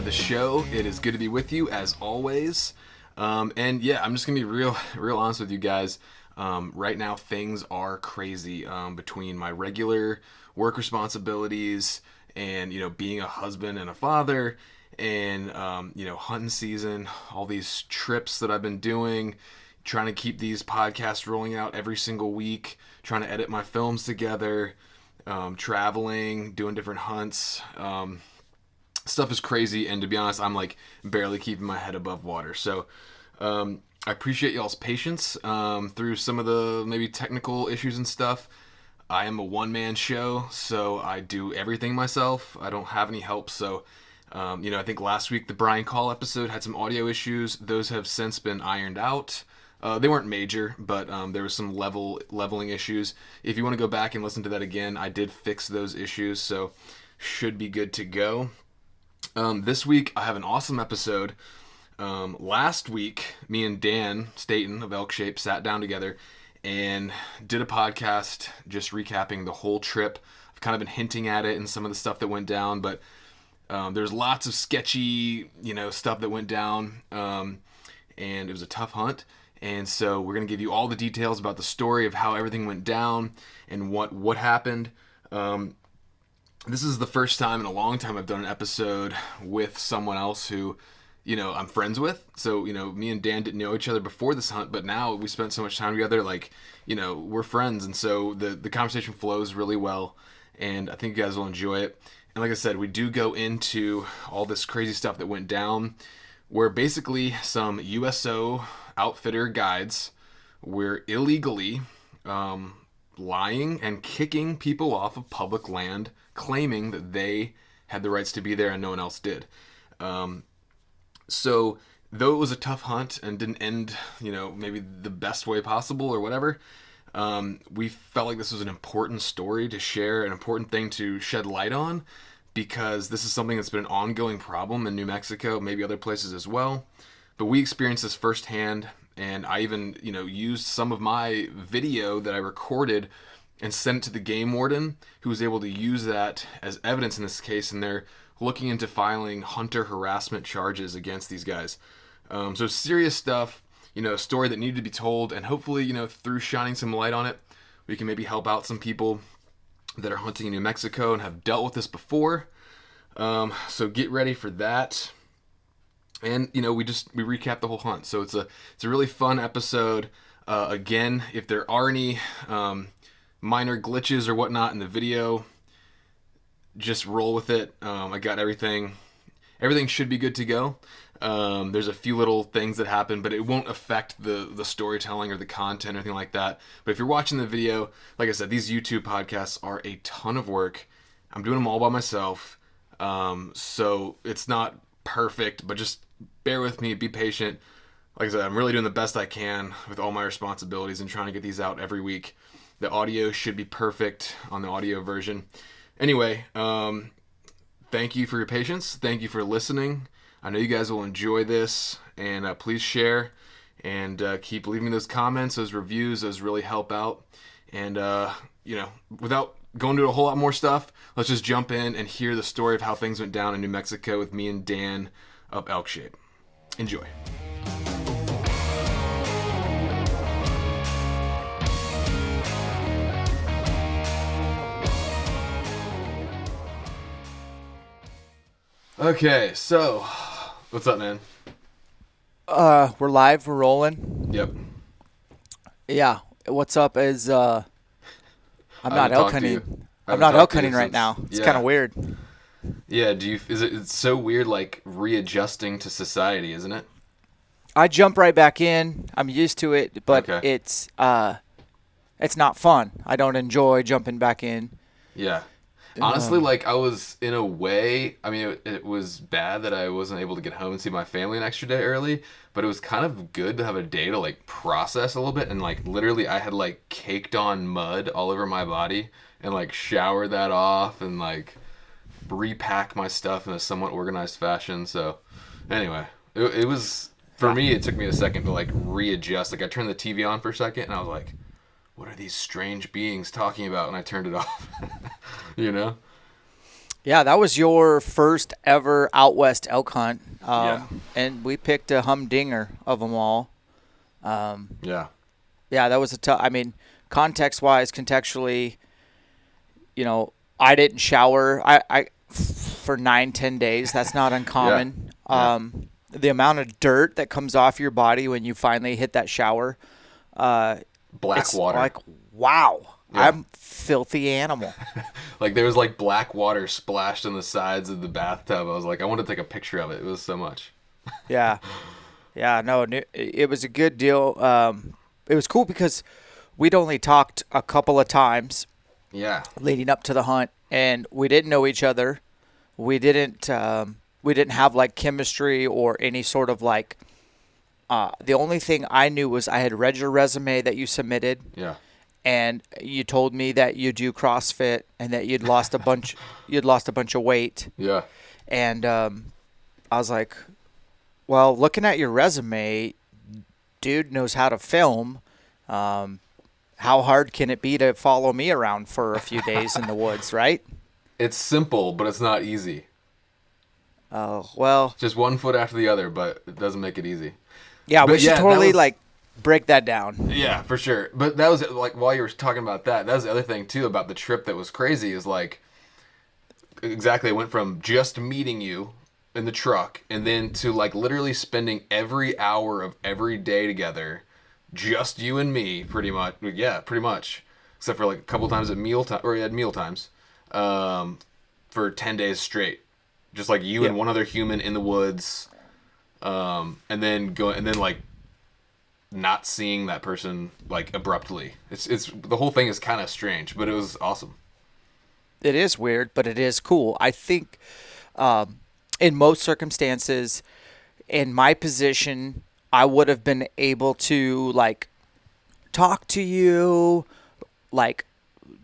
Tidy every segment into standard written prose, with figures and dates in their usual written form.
to the show. It is good to be with you as always. And yeah, I'm just gonna be real honest with you guys. Right now, things are crazy between my regular work responsibilities and being a husband and a father, and hunting season. All these trips that I've been doing, trying to keep these podcasts rolling out every single week, trying to edit my films together, traveling, doing different hunts. Stuff is crazy, and to be honest, I'm like barely keeping my head above water. So I appreciate y'all's patience through some of the maybe technical issues and stuff. I am a one-man show, so I do everything myself. I don't have any help. So I think last week the Brian Call episode had some audio issues. Those have since been ironed out. They weren't major, but there was some leveling issues. If you want to go back and listen to that again, I did fix those issues, so should be good to go. This week I have an awesome episode. Last week, me and Dan Staton of Elkshape sat down together and did a podcast just recapping the whole trip. I've kind of been hinting at it and some of the stuff that went down, but there's lots of sketchy, stuff that went down, and it was a tough hunt. And so we're going to give you all the details about the story of how everything went down and what happened. This is the first time in a long time I've done an episode with someone else who, I'm friends with. So, me and Dan didn't know each other before this hunt, but now we spent so much time together, we're friends. And so the conversation flows really well, and I think you guys will enjoy it. And like I said, we do go into all this crazy stuff that went down, where basically some USO outfitter guides were illegally lying and kicking people off of public land, claiming that they had the rights to be there and no one else did. So though it was a tough hunt and didn't end, maybe the best way possible or whatever, we felt like this was an important story to share, an important thing to shed light on, because this is something that's been an ongoing problem in New Mexico, maybe other places as well. But we experienced this firsthand, and I even, used some of my video that I recorded and sent it to the game warden, who was able to use that as evidence in this case, and they're looking into filing hunter harassment charges against these guys. So serious stuff, a story that needed to be told, and hopefully, through shining some light on it, we can maybe help out some people that are hunting in New Mexico and have dealt with this before. So get ready for that. And, we recap the whole hunt. So it's a really fun episode. Again, if there are any minor glitches or whatnot in the video, just roll with it. I got everything. Everything should be good to go. There's a few little things that happen, but it won't affect the storytelling or the content or anything like that. But if you're watching the video, like I said, these YouTube podcasts are a ton of work. I'm doing them all by myself. So it's not perfect, but just bear with me, be patient. Like I said, I'm really doing the best I can with all my responsibilities and trying to get these out every week. The audio should be perfect on the audio version. Anyway, thank you for your patience. Thank you for listening. I know you guys will enjoy this, and please share and keep leaving those comments, those reviews. Those really help out. And, without going to a whole lot more stuff, let's just jump in and hear the story of how things went down in New Mexico with me and Dan of Elkshape. Enjoy. Okay, so what's up, man? We're live, we're rolling. Yep. Yeah. What's up is I'm not elk hunting. I'm not elk hunting right now. It's kind of weird. Yeah, it's so weird, like readjusting to society, isn't it? I jump right back in. I'm used to it, but Okay. it's not fun. I don't enjoy jumping back in. Yeah. Honestly, I was, in a way, I mean, it was bad that I wasn't able to get home and see my family an extra day early, but it was kind of good to have a day to, process a little bit, and, literally I had, caked on mud all over my body and, showered that off and, repack my stuff in a somewhat organized fashion. So, anyway, it was, for me, it took me a second to, readjust. I turned the TV on for a second, and I was like, what are these strange beings talking about? And I turned it off, Yeah, that was your first ever out west elk hunt, Yeah. and we picked a humdinger of them all. Yeah. Yeah, that was a tough. I mean, context-wise, contextually, I didn't shower. I for 9-10 days. That's not Yeah. uncommon. Yeah. The amount of dirt that comes off your body when you finally hit that shower, Black it's water. like, wow, Yeah. I'm filthy animal. Like there was like black water splashed on the sides of the bathtub. I was like, I want to take a picture of it. It was so much. Yeah, yeah, no, it was a good deal. It was cool because we'd only talked a couple of times Yeah. leading up to the hunt, and we didn't know each other. We didn't have like chemistry or any sort of like. The only thing I knew was I had read your resume that you submitted, Yeah. and you told me that you do CrossFit and that you'd lost a bunch. You'd lost a bunch of weight, Yeah. and I was like, well, looking at your resume, dude knows how to film. How hard can it be to follow me around for a few days in the woods, right? It's simple, but it's not easy. Oh, well, Just one foot after the other, but it doesn't make it easy. yeah, But we should yeah, that totally was- like break that down. Yeah, for sure. But that was like while you were talking about that, that was the other thing too about the trip that was crazy is like exactly it went from just meeting you in the truck and then to like literally spending every hour of every day together, just you and me, pretty much. Yeah, pretty much. Except for like a couple times at meal time or at meal times, for 10 days straight, just like you and Yeah. one other human in the woods, and then like not seeing that person like abruptly. It's the whole thing is kind of strange, but it was awesome. It is weird, but it is cool. I think in most circumstances, in my position, I would have been able to like talk to you like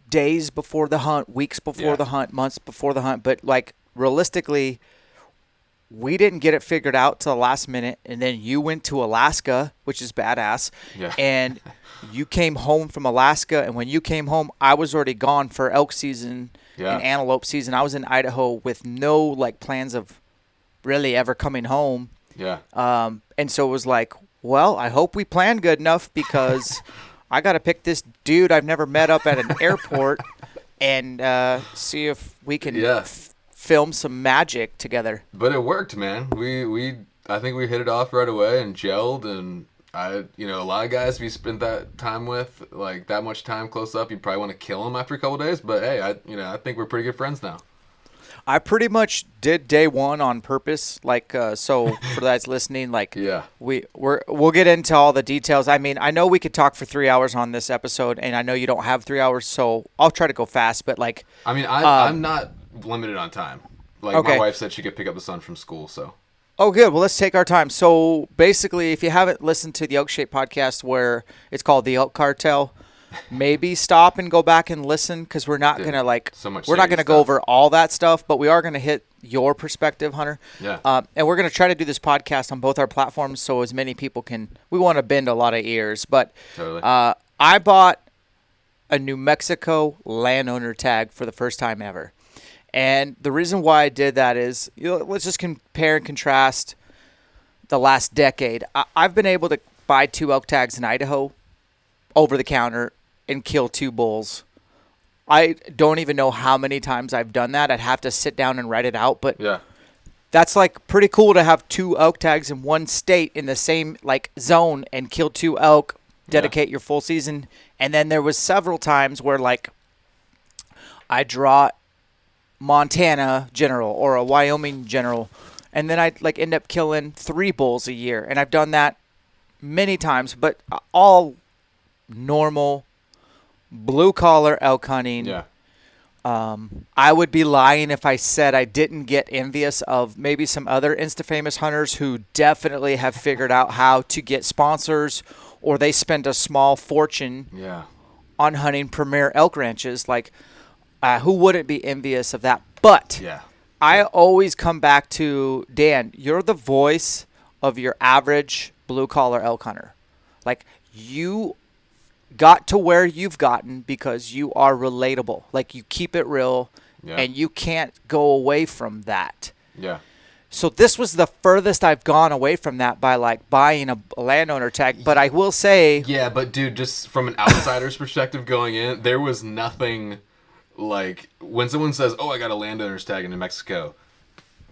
days before the hunt, weeks before Yeah. the hunt, months before the hunt. But like realistically, we didn't get it figured out till the last minute, and then you went to Alaska, which is badass. Yeah. And you came home from Alaska, and when you came home, I was already gone for elk season Yeah. and antelope season. I was in Idaho with no like plans of really ever coming home. Yeah. And so it was like, well, I hope we planned good enough because I got to pick this dude I've never met up at an airport and see if we can Yeah. film some magic together. But it worked, man. I think we hit it off right away and gelled, and a lot of guys if you spent that time with, like that much time close up, you'd probably want to kill them after a couple days. But hey, I think we're pretty good friends now. I pretty much did day one on purpose. Like, so for that's listening, like, Yeah. we'll get into all the details. I mean, I know we could talk for 3 hours on this episode, and I know you don't have 3 hours, so I'll try to go fast. But like, I mean, I'm not limited on time. Like Okay. my wife said, she could pick up the son from school. So oh, good. Well, let's take our time. So basically, if you haven't listened to the Elkshape podcast, where it's called the Elk Cartel, maybe stop and go back and listen because we're not gonna like so much we're not serious gonna go stuff. over all that stuff, but we are gonna hit your perspective, Hunter. Yeah. And we're gonna try to do this podcast on both our platforms so as many people can. We want to bend a lot of ears, but Totally. I bought a New Mexico Landowner tag for the first time ever. And the reason why I did that is, let's just compare and contrast the last decade. I've been able to buy 2 elk tags in Idaho over the counter and kill 2 bulls. I don't even know how many times I've done that. I'd have to sit down and write it out, but yeah. that's like pretty cool to have 2 elk tags in one state in the same like zone and kill 2 elk, dedicate your full season. And then there was several times where like I draw Montana general or a Wyoming general, and then I'd like end up killing 3 bulls a year. And I've done that many times, but all normal blue collar elk hunting. Yeah. I would be lying if I said I didn't get envious of maybe some other Insta-famous hunters who definitely have figured out how to get sponsors, or they spend a small fortune Yeah. on hunting premier elk ranches. Like, who wouldn't be envious of that? But Yeah. I always come back to, Dan, you're the voice of your average blue-collar elk hunter. Like, you got to where you've gotten because you are relatable. Like, you keep it real, Yeah. and you can't go away from that. Yeah. So this was the furthest I've gone away from that by like buying a landowner tag. But I will say, Yeah, but dude, just from an outsider's perspective going in, there was nothing like when someone says, "Oh, I got a landowner's tag in New Mexico."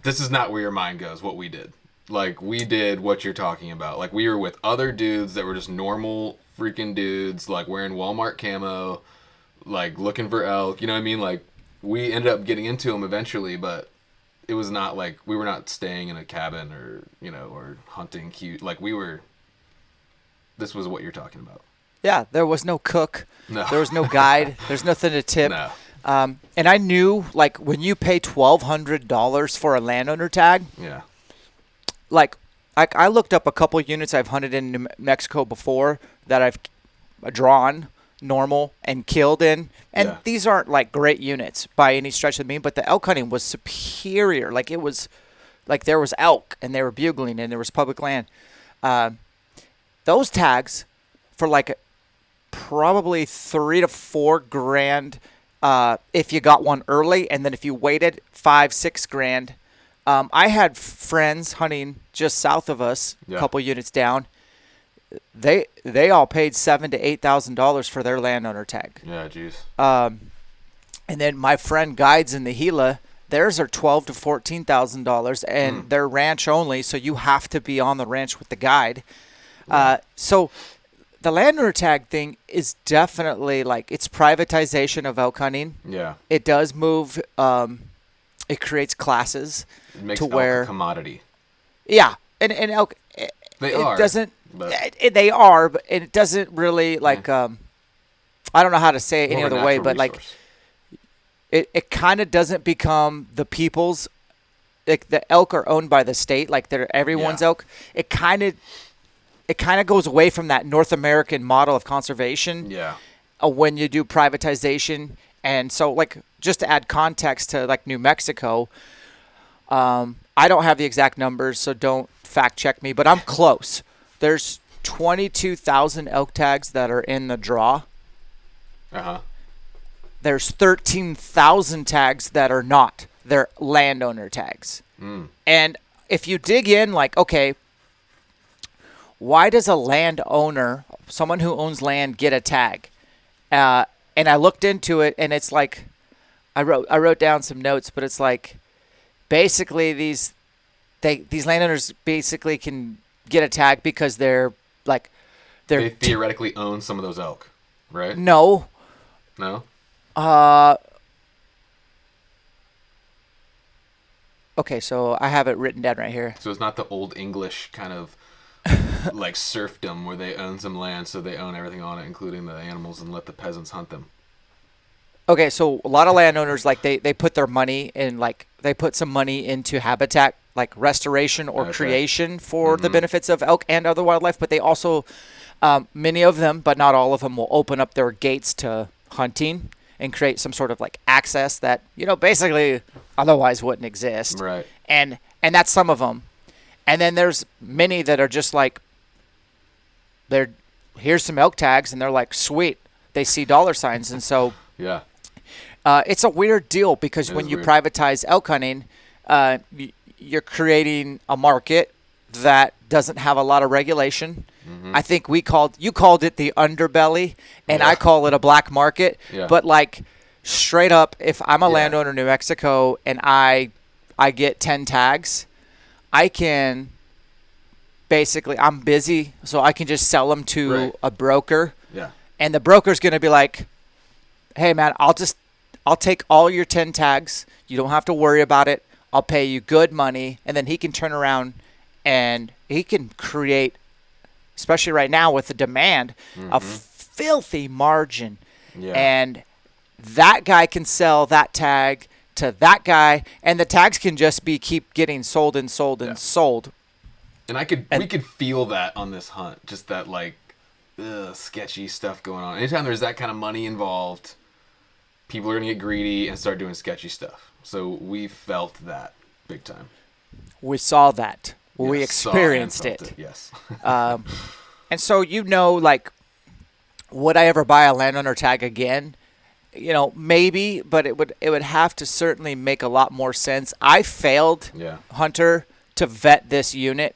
This is not where your mind goes. What we did, like we did what you're talking about. Like we were with other dudes that were just normal freaking dudes, like wearing Walmart camo, like looking for elk. You know what I mean? Like we ended up getting into them eventually, but it was not like we were not staying in a cabin or or hunting cute. Like we were. This was what you're talking about. yeah, there was no cook. No. There was no guide. There's nothing to tip. No. And I knew, like, when you pay $1,200 for a landowner tag, Yeah. like I looked up a couple units I've hunted in New Mexico before that I've drawn normal and killed in, and Yeah. these aren't like great units by any stretch of the mean, but the elk hunting was superior. Like it was, like there was elk and they were bugling and there was public land. Those tags for like probably $3 to $4 grand if you got one early, and then if you waited, $5-6 grand. I had friends hunting just south of us, a Yeah. couple units down. They all paid $7,000 to $8,000 for their landowner tag. Yeah, jeez. And then my friend guides in the Gila, theirs are $12,000 to $14,000, and they're ranch only, so you have to be on the ranch with the guide. So the landowner tag thing is definitely like it's privatization of elk hunting. Yeah. It does move. It creates classes It makes to elk where a commodity. yeah, and elk. They it are. doesn't. But They are, but it doesn't really like. I don't know how to say it any more of a other way, natural but like resource. it kind of doesn't become the people's. Like the elk are owned by the state, like they're everyone's Yeah. elk. It kind of goes away from that North American model of conservation. Yeah. When you do privatization. And so, like, just to add context to, like, New Mexico, I don't have the exact numbers, so don't fact check me, but I'm close. There's 22,000 elk tags that are in the draw. Uh-huh. There's 13,000 tags that are not. They're landowner tags. And if you dig in, like, okay, why does a landowner, someone who owns land, get a tag? And I looked into it, and it's like, I wrote down some notes, but it's like, basically these landowners basically can get a tag because they're They theoretically own some of those elk, right? no. No? Okay, so I have it written down right here. So it's not the old English kind of like serfdom where they own some land, so they own everything on it, including the animals, and let the peasants hunt them. Okay, so a lot of landowners, like they put their money in, like they put some money into habitat, like restoration or Okay. creation for the benefits of elk and other wildlife, but they also, many of them, but not all of them, will open up their gates to hunting and create some sort of like access that, basically otherwise wouldn't exist. Right. And that's some of them. And then there's many that are just like, here's some elk tags, and they're like, sweet. They see dollar signs. And so Yeah. it's a weird deal because It when is you weird. privatize elk hunting, you're creating a market that doesn't have a lot of regulation. I think you called it the underbelly, and Yeah. I call it a black market. Yeah. But like straight up, if I'm a Yeah. landowner in New Mexico and I get 10 tags, I can basically, I'm busy, so I can just sell them to Right. a broker, Yeah. and the broker's going to be like, hey man, I'll take all your 10 tags. You don't have to worry about it. I'll pay you good money. And then he can turn around and he can create, especially right now with the demand, a filthy margin. Yeah. And that guy can sell that tag to that guy, and the tags can just keep getting sold and sold and sold. And we could feel that on this hunt, just that like sketchy stuff going on. Anytime there's that kind of money involved, people are gonna get greedy and start doing sketchy stuff. So we felt that big time. We saw that. We Yes, saw and experienced felt it. Yes. And so, like, would I ever buy a landowner tag again? maybe, but it would have to certainly make a lot more sense. I failed Hunter to vet this unit.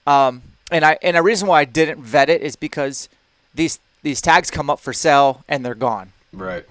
And a reason why I didn't vet it is because these tags come up for sale and they're gone. Right.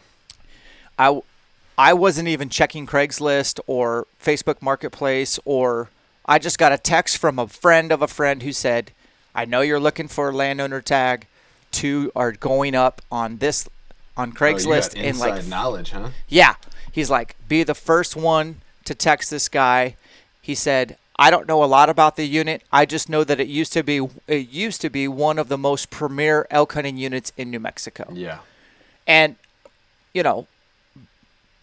I wasn't even checking Craigslist or Facebook Marketplace, or I just got a text from a friend of a friend who said, "I know you're looking for a landowner tag. 2 are going up on Craigslist." You got inside knowledge, huh? Yeah. He's like, "Be the first one to text this guy." He said, "I don't know a lot about the unit. I just know that it used to be one of the most premier elk hunting units in New Mexico." Yeah. And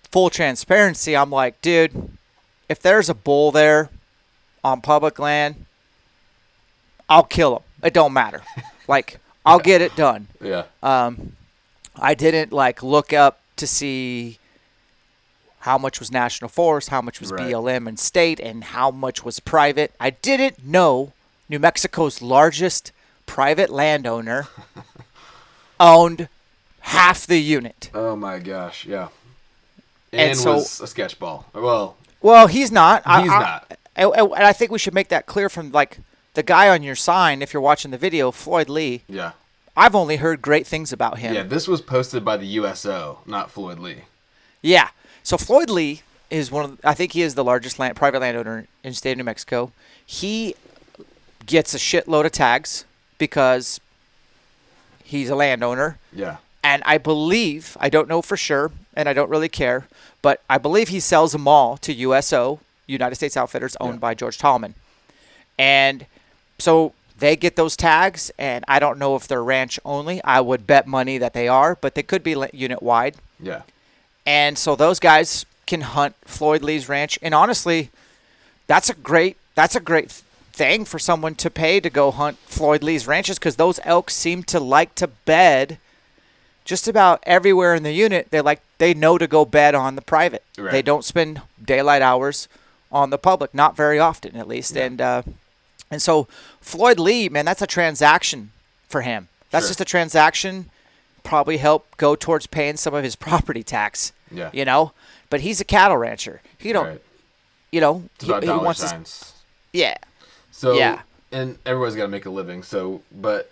full transparency, I'm like, dude, if there's a bull there on public land, I'll kill him. It don't matter. Like, I'll get it done. Yeah. I didn't look up to see how much was National Forest, how much was BLM and state, and how much was private. I didn't know New Mexico's largest private landowner owned half the unit. Oh my gosh, yeah. And so, was a sketch ball. Well, he's not. He's not. And I think we should make that clear from the guy on your sign, if you're watching the video, Floyd Lee. Yeah. I've only heard great things about him. Yeah, this was posted by the USO, not Floyd Lee. Yeah. So Floyd Lee is I think he is the largest private landowner in the state of New Mexico. He gets a shitload of tags because he's a landowner. Yeah. And I believe, I don't know for sure, and I don't really care, but I believe he sells them all to USO, United States Outfitters, owned by George Tallman. And so they get those tags, and I don't know if they're ranch only. I would bet money that they are, but they could be unit wide. Yeah. And so those guys can hunt Floyd Lee's ranch. And honestly, that's a great thing for someone to pay to go hunt Floyd Lee's ranches, because those elk seem to like to bed just about everywhere in the unit. They know to go bed on the private. Right. They don't spend daylight hours on the public, not very often at least. Yeah. And so Floyd Lee, man, that's a transaction for him. That's just a transaction. Probably help go towards paying some of his property tax. Yeah. But he's a cattle rancher. He don't. Right. It's about he dollar wants signs. Yeah. So yeah. And everyone's got to make a living. So, but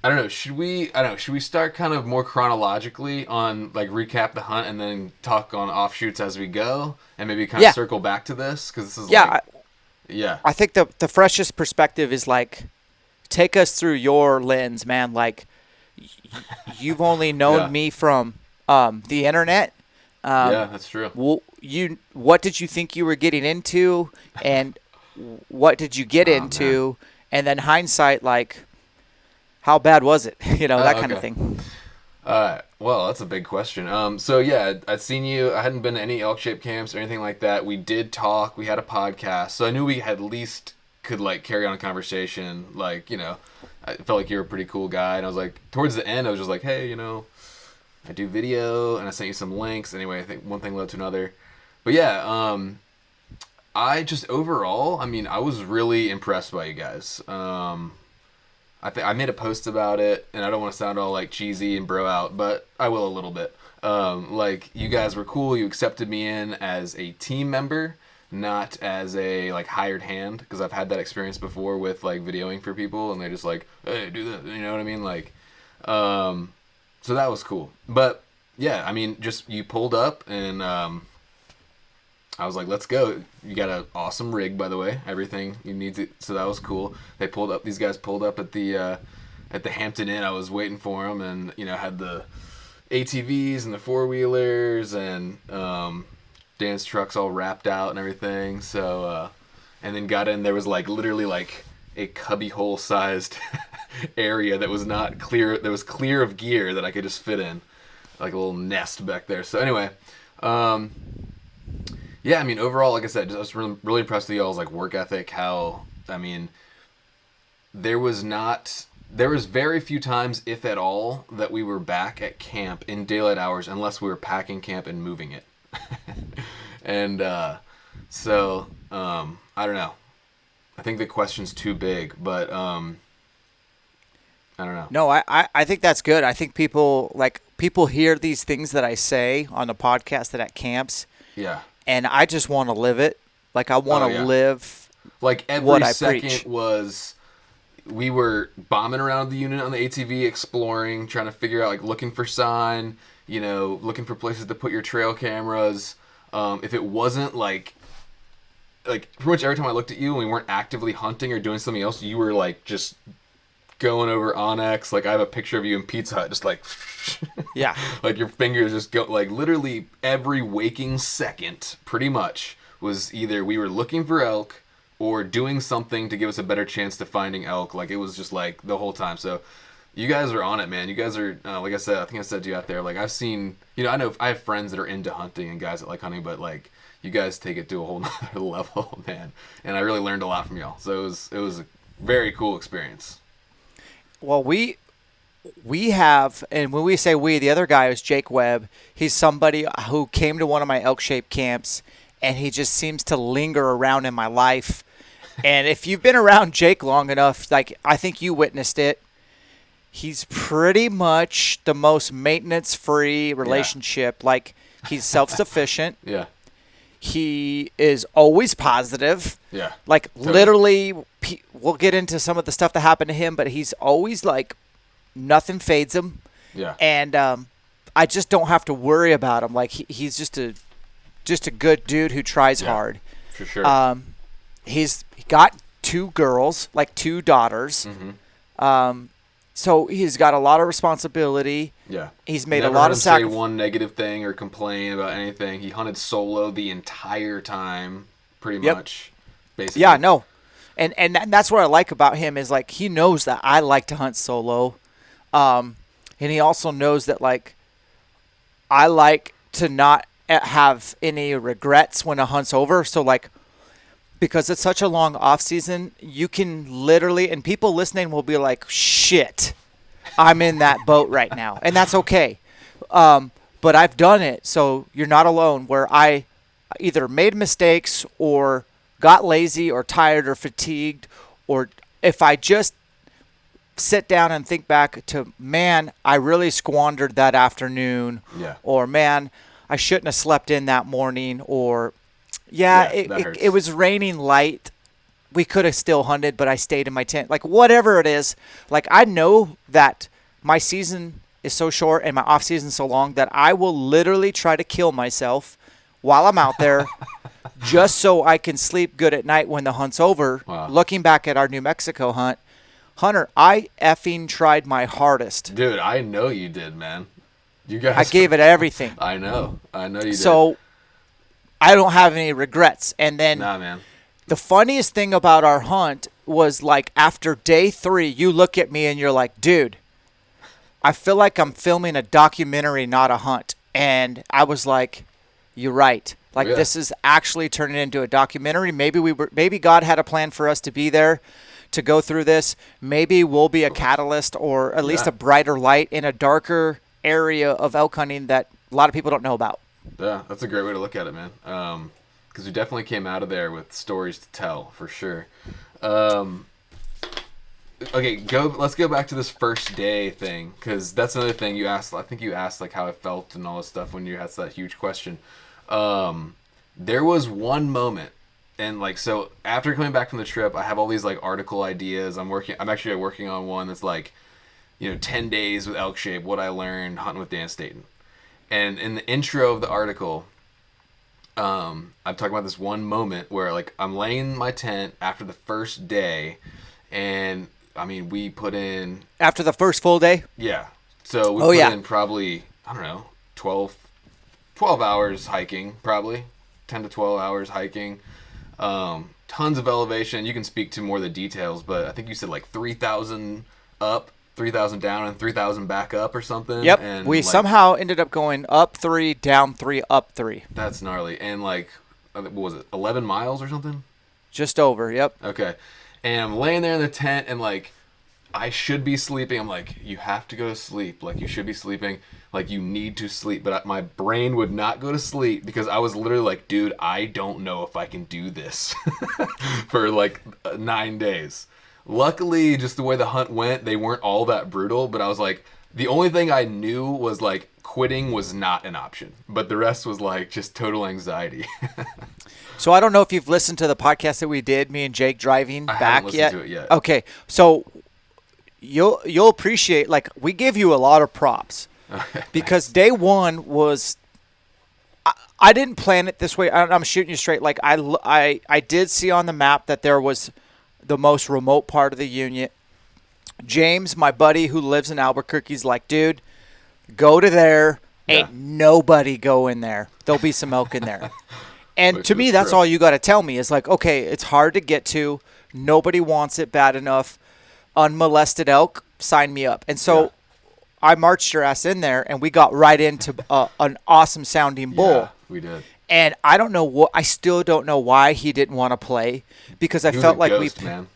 I don't know. Should we start kind of more chronologically on recap the hunt and then talk on offshoots as we go, and maybe kind of circle back to this, because this is I think the freshest perspective is take us through your lens, man. You've only known me from the internet. Yeah, that's true. What did you think you were getting into, and what did you get into, man. And then hindsight, how bad was it? That kind of thing. Well, that's a big question. So yeah, I'd seen you. I hadn't been to any Elkshape camps or anything like that. We did talk. We had a podcast, so I knew we at least could carry on a conversation. I felt like you were a pretty cool guy, and I was towards the end, I was just hey, I do video, and I sent you some links. Anyway, I think one thing led to another. But yeah, I just overall, I was really impressed by you guys. I think I made a post about it, and I don't want to sound all cheesy and bro out, but I will a little bit. You guys were cool. You accepted me in as a team member, not as a hired hand, because I've had that experience before with videoing for people, and they're just hey, do this, you know what I mean? So that was cool. But yeah, just you pulled up, and I was let's go. You got an awesome rig, by the way. Everything you need to. So that was cool. These guys pulled up at the Hampton Inn. I was waiting for them, and had the ATVs and the 4-wheelers and Dan's trucks all wrapped out and everything. So and then got in. There was literally a cubbyhole sized area that was not clear. That was clear of gear that I could just fit in, a little nest back there. So anyway. Yeah, overall, like I said, I was really impressed with y'all's work ethic. How, there was very few times, if at all, that we were back at camp in daylight hours, unless we were packing camp and moving it. And so I don't know. I think the question's too big, but I don't know. No, I think that's good. I think people hear these things that I say on the podcast that at camps, Yeah. and I just want to live it. Like I want Oh, to yeah. live Like every what I second preach. was, we were bombing around the unit on the ATV, exploring, trying to figure out, like, looking for sign, looking for places to put your trail cameras. If it wasn't like pretty much every time I looked at you and we weren't actively hunting or doing something else, you were like just going over Onyx. Like I have a picture of you in Pizza Hut, just like Yeah. like your fingers just go, like literally every waking second pretty much was either we were looking for elk or doing something to give us a better chance to finding elk. Like it was just like the whole time. So you guys are on it, man. You guys are like I said, I think I said to you out there, like I've seen, I know I have friends that are into hunting and guys that like hunting, but like you guys take it to a whole nother level, man. And I really learned a lot from y'all. So it was a very cool experience. Well, we have, and when we say we, the other guy is Jake Webb. He's somebody who came to one of my Elkshape camps, and he just seems to linger around in my life. And if you've been around Jake long enough, like I think you witnessed it, he's pretty much the most maintenance-free relationship. Like he's self-sufficient. Yeah. He is always positive. Yeah. Like Totally. literally, we'll get into some of the stuff that happened to him, but he's always like, nothing fades him. Yeah. And I just don't have to worry about him. Like he's just a good dude who tries hard. For sure. He's got two girls, like two daughters. Mm-hmm. So he's got a lot of responsibility. Yeah. He's made Never a lot heard of him say sacrifices. one negative thing or complain about anything. He hunted solo the entire time, pretty Yep. much. Basically. Yeah, no. And that's what I like about him is like he knows that I like to hunt solo. And he also knows that like I like to not have any regrets when a hunt's over. So like because it's such a long off season, you can literally, and people listening will be like, shit, I'm in that boat right now. And that's okay. But I've done it. So you're not alone where I either made mistakes or got lazy or tired or fatigued, or if I just sit down and think back to, man, I really squandered that afternoon. Yeah. Or man, I shouldn't have slept in that morning, or it was raining light. We could have still hunted, but I stayed in my tent. Like whatever it is, like I know that my season is so short and my off season so long that I will literally try to kill myself while I'm out there just so I can sleep good at night when the hunt's over. Wow. Looking back at our New Mexico hunt, Hunter, I effing tried my hardest. Dude, I know you did, man. You guys. I gave it everything. I know you did. So I don't have any regrets. And then Nah, man. the funniest thing about our hunt was like after day 3, you look at me and you're like, dude, I feel like I'm filming a documentary, not a hunt. And I was like, you're right. Like Yeah. this is actually turning into a documentary. Maybe God had a plan for us to be there to go through this. Maybe we'll be a catalyst or at least a brighter light in a darker area of elk hunting that a lot of people don't know about. Yeah, that's a great way to look at it, man. Because we definitely came out of there with stories to tell, for sure. Okay, let's go back to this first day thing, because that's another thing you asked. I think you asked like how I felt and all this stuff when you asked that huge question. There was one moment, and like so after coming back from the trip, I have all these like article ideas. I'm actually working on one that's like, 10 days with Elkshape, what I learned hunting with Dan Staton. And in the intro of the article, I'm talking about this one moment where like I'm laying in my tent after the first day, and I mean we put in After the first full day? yeah. So we put in probably, I don't know, 12 hours hiking, probably 10 to 12 hours hiking. Tons of elevation. You can speak to more of the details, but I think you said like 3,000 up, 3,000 down, and 3,000 back up or something. Yep. And We like, somehow ended up going up 3, down 3, up 3. That's gnarly. And like, what was it, 11 miles or something? Just over, yep. Okay. And I'm laying there in the tent, and like, I should be sleeping. I'm like, you have to go to sleep. Like, you should be sleeping. Like, you need to sleep. But my brain would not go to sleep because I was literally like, dude, I don't know if I can do this for like 9 days. Luckily, just the way the hunt went, they weren't all that brutal. But I was like, the only thing I knew was like quitting was not an option. But the rest was like just total anxiety. So I don't know if you've listened to the podcast that we did, me and Jake driving I back haven't yet. listened to it yet. Okay, so you'll appreciate, like, we give you a lot of props because day one was. I didn't plan it this way. I'm shooting you straight. Like I did see on the map that there was the most remote part of the union. James, my buddy who lives in Albuquerque's like, dude, go to there. Yeah. Ain't nobody go in there. There'll be some elk in there. And Which to me, is that's true. all you got to tell me is like, okay, it's hard to get to. Nobody wants it bad enough. Unmolested elk, sign me up. And so Yeah. I marched your ass in there, and we got right into an awesome sounding bull. Yeah, we did. And I don't know I still don't know why he didn't want to play, because I He was felt a like ghost, man.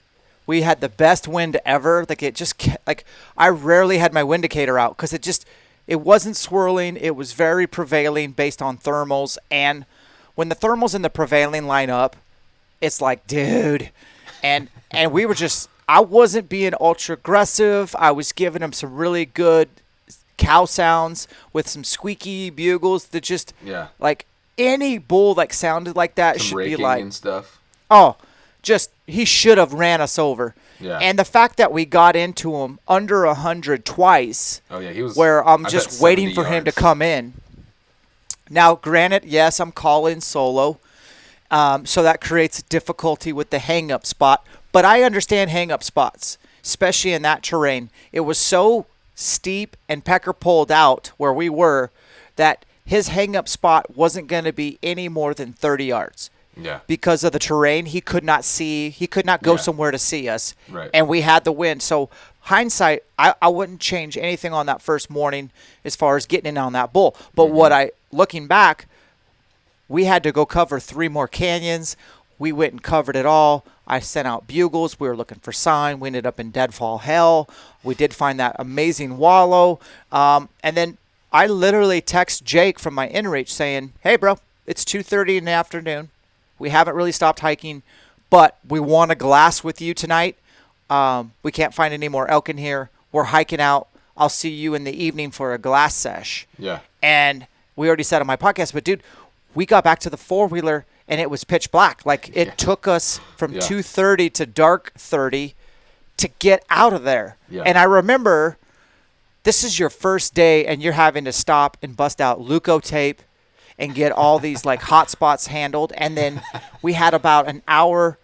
we had the best wind ever. Like it just like I rarely had my wind indicator out because it wasn't swirling. It was very prevailing based on thermals, and when the thermals and the prevailing line up, it's like, dude, and we were just. I wasn't being ultra aggressive. I was giving him some really good cow sounds with some squeaky bugles that just like any bull like sounded like that Some should raking be like, and stuff. oh, just he should have ran us over. Yeah. And the fact that we got into him under 100 twice, Oh yeah, he was. where I'm I just bet waiting 70 for him to yards. come in. Now, granted, yes, I'm calling solo, so that creates difficulty with the hang-up spot. But I understand hang-up spots, especially in that terrain. It was so steep and pecker pulled out where we were that his hang-up spot wasn't going to be any more than 30 yards. Yeah. Because of the terrain, he could not go Yeah. somewhere to see us. Right. And we had the wind. So hindsight, I wouldn't change anything on that first morning as far as getting in on that bull. But looking back, we had to go cover 3 more canyons. We went and covered it all. I sent out bugles. We were looking for sign. We ended up in deadfall hell. We did find that amazing wallow. And then I literally text Jake from my inReach saying, hey, bro, it's 2:30 in the afternoon. We haven't really stopped hiking, but we want to glass with you tonight. We can't find any more elk in here. We're hiking out. I'll see you in the evening for a glass sesh. Yeah. And we already said on my podcast, but dude, we got back to the 4-wheeler and it was pitch black. Like it took us from 2:30 to dark 30 to get out of there. Yeah. And I remember this is your first day and you're having to stop and bust out Luco tape and get all these like hot spots handled. And then we had about an hour,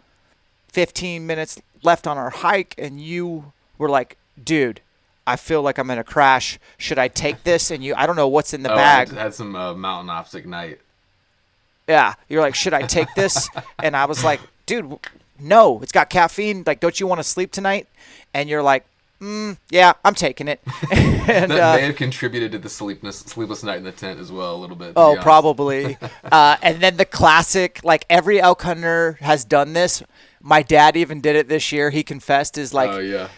15 minutes left on our hike. And you were like, dude, I feel like I'm going to crash. Should I take this? And I don't know what's in the bag. I had some mountain opposite night. Yeah. You're like, should I take this? And I was like, dude, no, it's got caffeine. Like, don't you want to sleep tonight? And you're like, yeah, I'm taking it. And That may have contributed to the sleepless night in the tent as well a little bit. to be oh, honest. probably. And then the classic, like every elk hunter has done this. My dad even did it this year. He confessed is like, Oh yeah.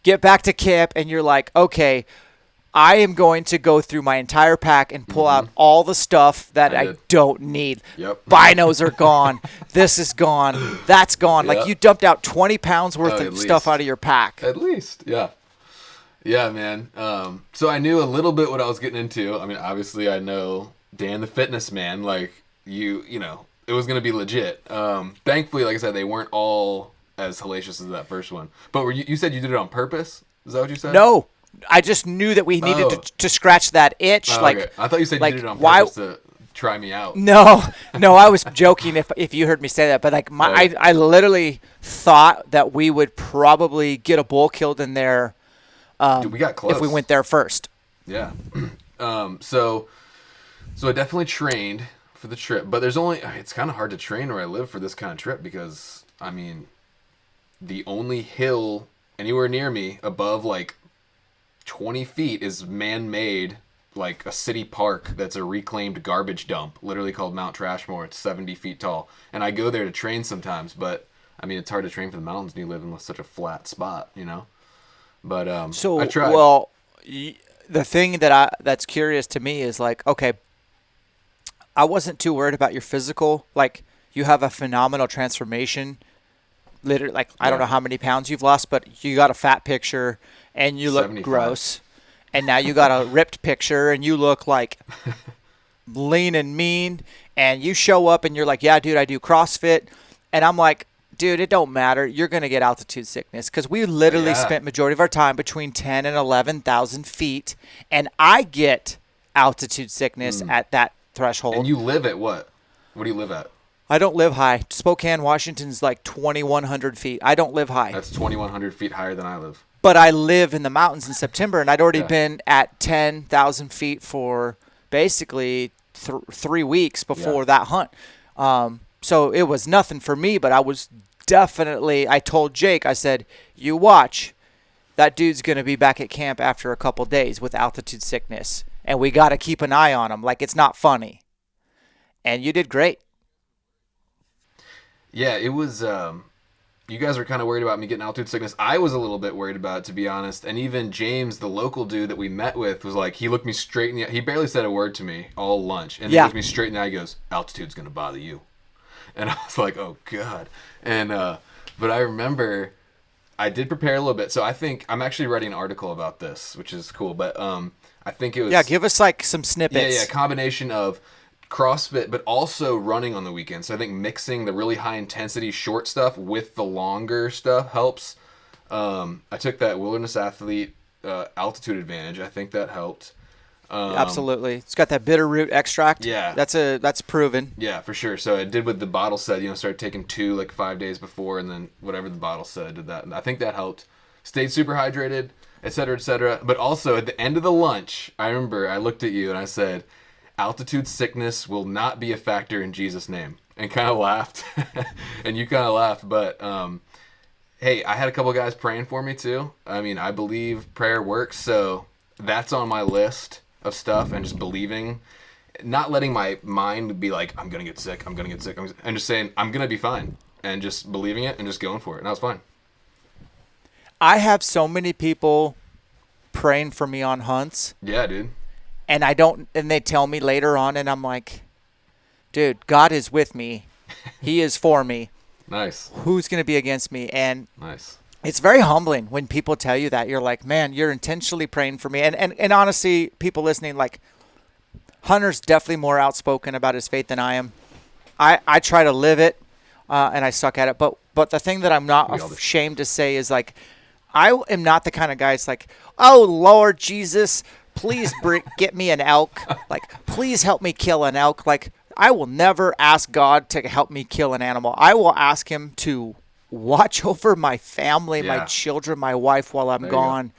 get back to camp and you're like, okay, I am going to go through my entire pack and pull out all the stuff that I I did. don't need. Yep. Binos are gone. This is gone. That's gone. Yep. Like you dumped out 20 pounds worth at of stuff least. out of your pack. At least, yeah. Yeah, man. So I knew a little bit what I was getting into. I mean, obviously I know Dan the fitness man, like you know, it was going to be legit. Thankfully, like I said, they weren't all as hellacious as that first one. But you said you did it on purpose? Is that what you said? No, I just knew that we needed to scratch that itch. Oh, like okay. I thought you said like, you did it on why- purpose to try me out. No, I was joking if you heard me say that. But like I literally thought that we would probably get a bull killed in there Dude, we got close. if we went there first. Yeah. So I definitely trained for the trip, but it's kind of hard to train where I live for this kind of trip because, I mean, the only hill anywhere near me above like 20 feet is man-made, like a city park that's a reclaimed garbage dump, literally called Mount Trashmore. It's 70 feet tall. And I go there to train sometimes, but, I mean, it's hard to train for the mountains when you live in such a flat spot, you know? But I tried. Well, the thing that's curious to me is like, okay, I wasn't too worried about your physical. Like, you have a phenomenal transformation. literally, like, I don't know how many pounds you've lost, but you got a fat picture and you look 75. gross. And now you got a ripped picture and you look like lean and mean. And you show up and you're like, yeah, dude, I do CrossFit. And I'm like, dude, it don't matter. You're going to get altitude sickness, because we literally spent majority of our time between 10 and 11,000 feet. And I get altitude sickness at that threshold. And you live at what? What do you live at? I don't live high. Spokane, Washington's like 2,100 feet. I don't live high. That's 2,100 feet higher than I live. But I live in the mountains in September, and I'd already been at 10,000 feet for basically 3 weeks before that hunt. So it was nothing for me, but I was definitely, I told Jake, I said, you watch, that dude's going to be back at camp after a couple days with altitude sickness, and we got to keep an eye on him. Like, it's not funny. And you did great. Yeah, it was, you guys were kind of worried about me getting altitude sickness. I was a little bit worried about it, to be honest. And even James, the local dude that we met with, was like, he looked me straight in the eye. He barely said a word to me all lunch. And he looked me straight in the eye. He goes, altitude's going to bother you. And I was like, oh, God. And, but I remember I did prepare a little bit. So I think I'm actually writing an article about this, which is cool. But I think it was. Yeah, give us like some snippets. Yeah, combination of CrossFit, but also running on the weekends. So I think mixing the really high intensity short stuff with the longer stuff helps. I took that wilderness athlete altitude advantage. I think that helped. Absolutely. It's got that bitter root extract. Yeah. That's proven. Yeah, for sure. So I did what the bottle said, started taking 2 like 5 days before, and then whatever the bottle said, did that. And I think that helped. Stayed super hydrated, et cetera, et cetera. But also at the end of the lunch, I remember I looked at you and I said, altitude sickness will not be a factor in Jesus' name. And kind of laughed. And you kind of laughed. But, hey, I had a couple guys praying for me too. I mean, I believe prayer works. So that's on my list of stuff, and just believing, not letting my mind be like, I'm going to get sick. And just saying, I'm going to be fine. And just believing it and just going for it. And I was fine. I have so many people praying for me on hunts. Yeah, dude. And they tell me later on, and I'm like, dude, God is with me. He is for me. Nice. Who's going to be against me? And nice. It's very humbling when people tell you that. You're like, man, you're intentionally praying for me. And honestly, people listening, like, Hunter's definitely more outspoken about his faith than I am. I try to live it, and I suck at it. But the thing that I'm not ashamed to say is, like, I am not the kind of guy that's like, oh, Lord Jesus, please get me an elk. Like, please help me kill an elk. Like, I will never ask God to help me kill an animal. I will ask him to watch over my family, my children, my wife while I'm gone.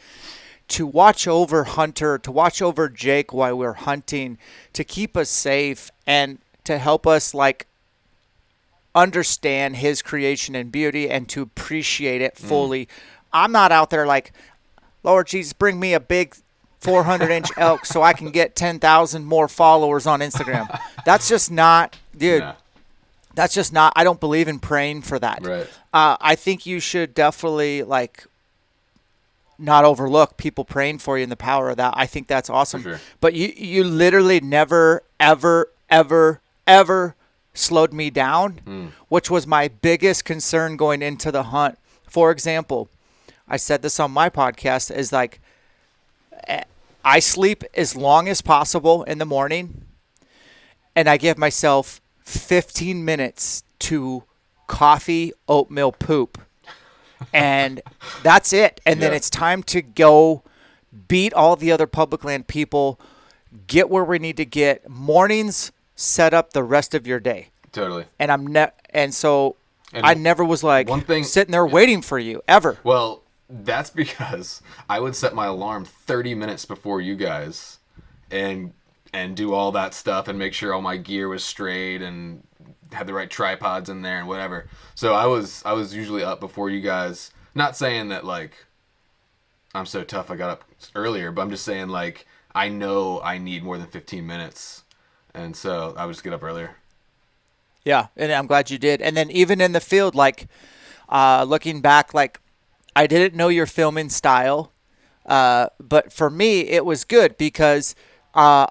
To watch over Hunter, to watch over Jake while we're hunting, to keep us safe, and to help us, like, understand his creation and beauty and to appreciate it fully. I'm not out there like, Lord Jesus, bring me a big 400-inch elk so I can get 10,000 more followers on Instagram. That's just not, dude. Yeah. That's just not, I don't believe in praying for that. Right. I think you should definitely, like, not overlook people praying for you and the power of that. I think that's awesome. For sure. But you literally never, ever, ever, ever slowed me down, which was my biggest concern going into the hunt. For example, I said this on my podcast, is like, I sleep as long as possible in the morning, and I give myself 15 minutes to coffee, oatmeal, poop. And that's it. And then it's time to go beat all the other public land people, get where we need to get. Mornings set up the rest of your day. Totally. And I never was like sitting there waiting for you ever. Well, that's because I would set my alarm 30 minutes before you guys and do all that stuff and make sure all my gear was straight and had the right tripods in there and whatever. So I was usually up before you guys. Not saying that, like, I'm so tough I got up earlier, but I'm just saying, like, I know I need more than 15 minutes. And so I would just get up earlier. Yeah, and I'm glad you did. And then even in the field, like, looking back, like, I didn't know your filming style, but for me, it was good because I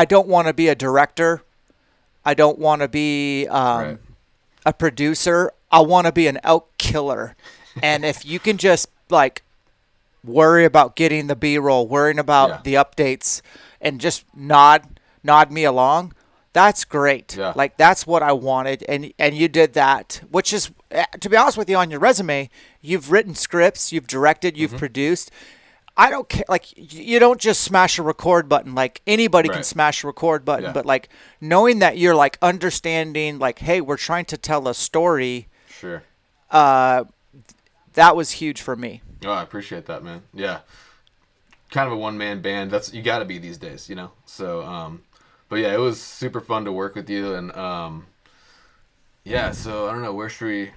don't want to be a director. I don't want to be a producer. I want to be an elk killer. And if you can just like worry about getting the B-roll, worrying about the updates, and just nod me along, that's great. Yeah. Like that's what I wanted, and you did that, which is, to be honest with you, on your resume, you've written scripts, you've directed, you've produced. I don't care. Like you don't just smash a record button. Like anybody can smash a record button, but like knowing that you're like understanding, like, hey, we're trying to tell a story. Sure. That was huge for me. Oh, I appreciate that, man. Yeah. Kind of a one-man band. That's you got to be these days, you know. So, but yeah, it was super fun to work with you, and yeah. So I don't know, where should we?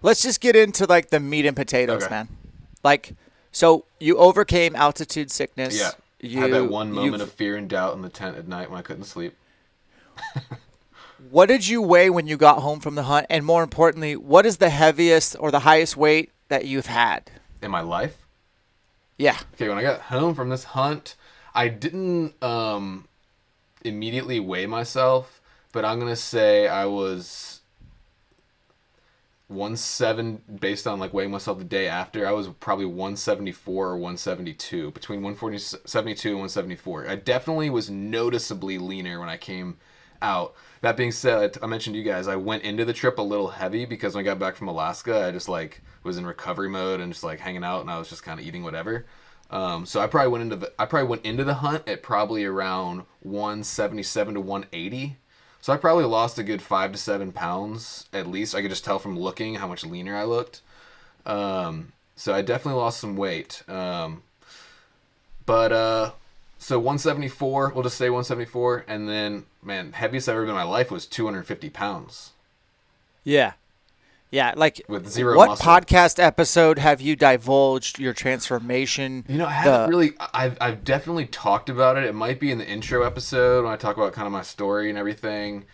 Let's just get into like the meat and potatoes, man. Like, so you overcame altitude sickness. Yeah. You had that one moment of fear and doubt in the tent at night when I couldn't sleep. What did you weigh when you got home from the hunt? And more importantly, what is the heaviest or the highest weight that you've had? In my life? Yeah. Okay, when I got home from this hunt, I didn't immediately weigh myself, but I'm going to say I was 170, based on like weighing myself the day after, I was probably 174 or 172, between 172 and 174. I definitely was noticeably leaner when I came out. That being said, I mentioned to you guys, I went into the trip a little heavy because when I got back from Alaska, I just like was in recovery mode and just like hanging out, and I was just kind of eating whatever. So I probably went into the hunt at probably around 177 to 180. So I probably lost a good 5 to 7 pounds at least. I could just tell from looking how much leaner I looked. So I definitely lost some weight. So 174, we'll just say 174, and then, man, heaviest I've ever been in my life was 250 pounds. Yeah. Yeah, like, with zero what muscle. Podcast episode have you divulged your transformation? You know, I haven't really, I've definitely talked about it. It might be in the intro episode when I talk about kind of my story and everything.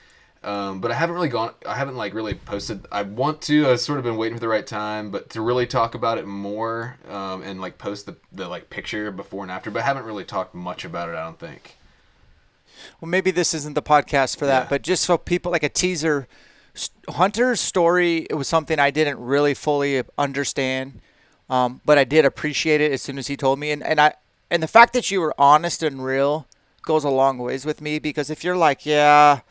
But I haven't really posted. I want to. I've sort of been waiting for the right time, but to really talk about it more and like post the like picture before and after. But I haven't really talked much about it, I don't think. Well, maybe this isn't the podcast for that, but just so people, like a teaser, Hunter's story, it was something I didn't really fully understand, but I did appreciate it as soon as he told me. And the fact that you were honest and real goes a long ways with me, because if you're like, I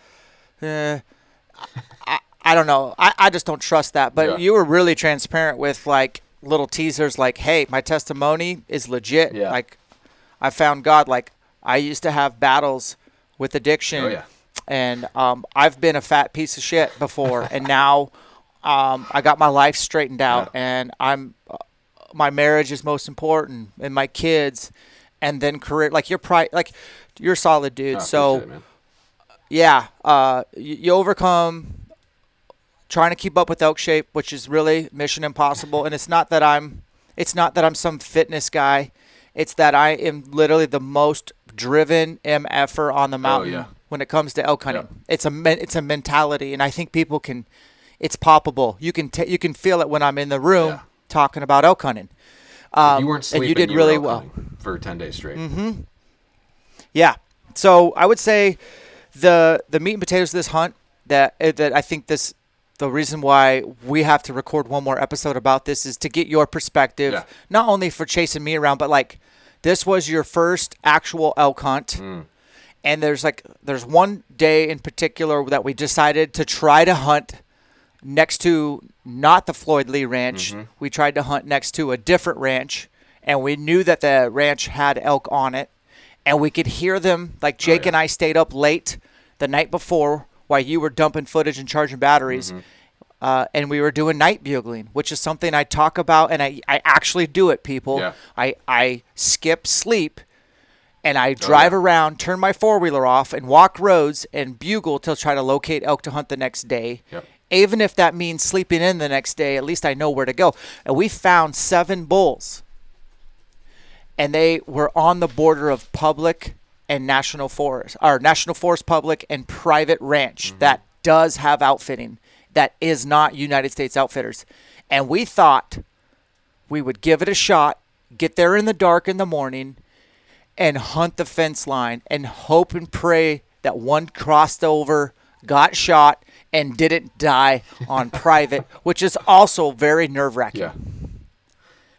don't know. I just don't trust that. But you were really transparent with like little teasers like, hey, my testimony is legit. Yeah. Like, I found God. Like, I used to have battles with addiction. Oh, yeah. And I've been a fat piece of shit before. And now I got my life straightened out. Yeah. And my marriage is most important, and my kids. And then career. Like, you're a solid dude. So. It, man. Yeah, you overcome trying to keep up with Elkshape, which is really mission impossible. And it's not that I'm some fitness guy. It's that I am literally the most driven MFer on the mountain when it comes to elk hunting. Yeah. It's a mentality, and I think people can. It's palpable. You can feel it when I'm in the room talking about elk hunting. You weren't sleeping. And you did really well for 10 days straight. Mm-hmm. Yeah. So I would say. The meat and potatoes of this hunt that I think the reason why we have to record one more episode about this is to get your perspective, not only for chasing me around, but like this was your first actual elk hunt. And there's one day in particular that we decided to try to hunt next to not the Floyd Lee Ranch. Mm-hmm. We tried to hunt next to a different ranch, and we knew that the ranch had elk on it. And we could hear them, like Jake and I stayed up late the night before while you were dumping footage and charging batteries. Mm-hmm. And we were doing night bugling, which is something I talk about, and I actually do it, people. Yeah. I skip sleep, and I drive around, turn my four-wheeler off, and walk roads and bugle to try to locate elk to hunt the next day. Yep. Even if that means sleeping in the next day, at least I know where to go. And we found 7 bulls. And they were on the border of public and national forest, or national forest public and private ranch that does have outfitting, that is not United States Outfitters. And we thought we would give it a shot, get there in the dark in the morning, and hunt the fence line and hope and pray that one crossed over, got shot, and didn't die on private, which is also very nerve-wracking. Yeah.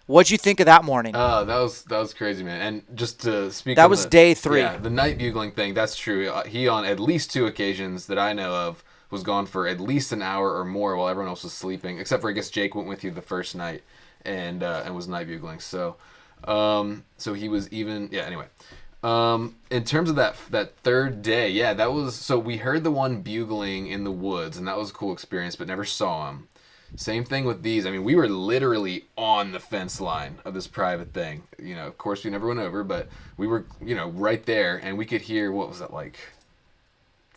What'd you think of that morning? That was crazy, man. And just to speak, that on was day 3. Yeah, the night bugling thing. That's true. He on at least 2 occasions that I know of was gone for at least an hour or more while everyone else was sleeping. Except for I guess Jake went with you the first night and was night bugling. So he was even. Yeah. Anyway. In terms of that third day, yeah, that was, so we heard the one bugling in the woods, and that was a cool experience, but never saw him. Same thing with these. I mean, we were literally on the fence line of this private thing. You know, of course, we never went over, but we were, right there, and we could hear, what was that, like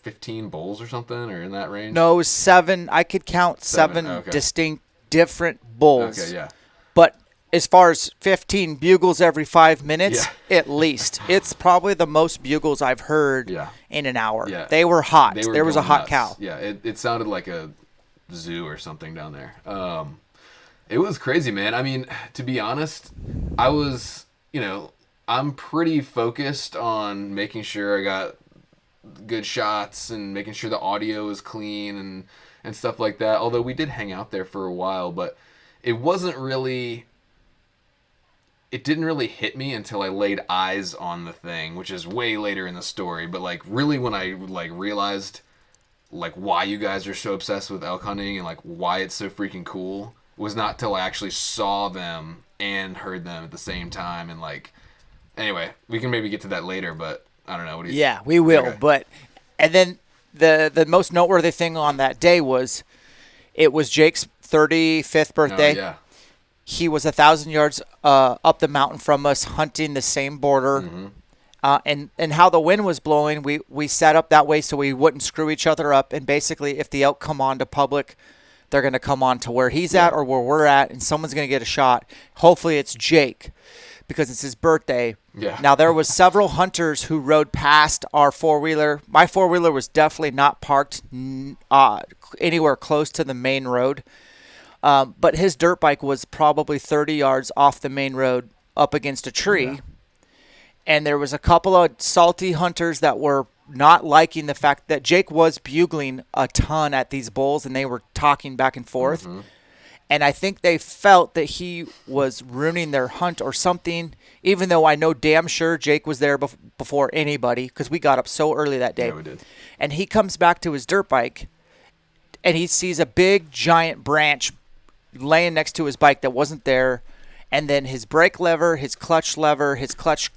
15 bulls or something, or in that range? No, 7. I could count 7 Okay. distinct different bulls. Okay, yeah. But as far as 15 bugles every 5 minutes, at least. It's probably the most bugles I've heard in an hour. Yeah. They were hot. They were there was a hot nuts. cow. Yeah, it sounded like a zoo or something down there. It was crazy, man. I mean, to be honest, I was, I'm pretty focused on making sure I got good shots and making sure the audio is clean and stuff like that. Although we did hang out there for a while, but it didn't really hit me until I laid eyes on the thing, which is way later in the story. But like really when I realized like why you guys are so obsessed with elk hunting and like why it's so freaking cool was not till I actually saw them and heard them at the same time. And like, anyway, we can maybe get to that later, but I don't know. What do you Yeah, we will. Okay. But, and then the most noteworthy thing on that day was it was Jake's 35th birthday. Oh, yeah. He was 1,000 yards up the mountain from us, hunting the same border. Mm-hmm. And how the wind was blowing, we set up that way so we wouldn't screw each other up. And basically, if the elk come on to public, they're going to come on to where he's at or where we're at, and someone's going to get a shot. Hopefully it's Jake, because it's his birthday. Yeah. Now, there was several hunters who rode past our four-wheeler. My four-wheeler was definitely not parked anywhere close to the main road. But his dirt bike was probably 30 yards off the main road up against a tree. Yeah. And there was a couple of salty hunters that were not liking the fact that Jake was bugling a ton at these bulls, and they were talking back and forth. Mm-hmm. And I think they felt that he was ruining their hunt or something, even though I know damn sure Jake was there before anybody, because we got up so early that day. Yeah, we did. And he comes back to his dirt bike, and he sees a big, giant branch laying next to his bike that wasn't there. And then his brake lever, his clutch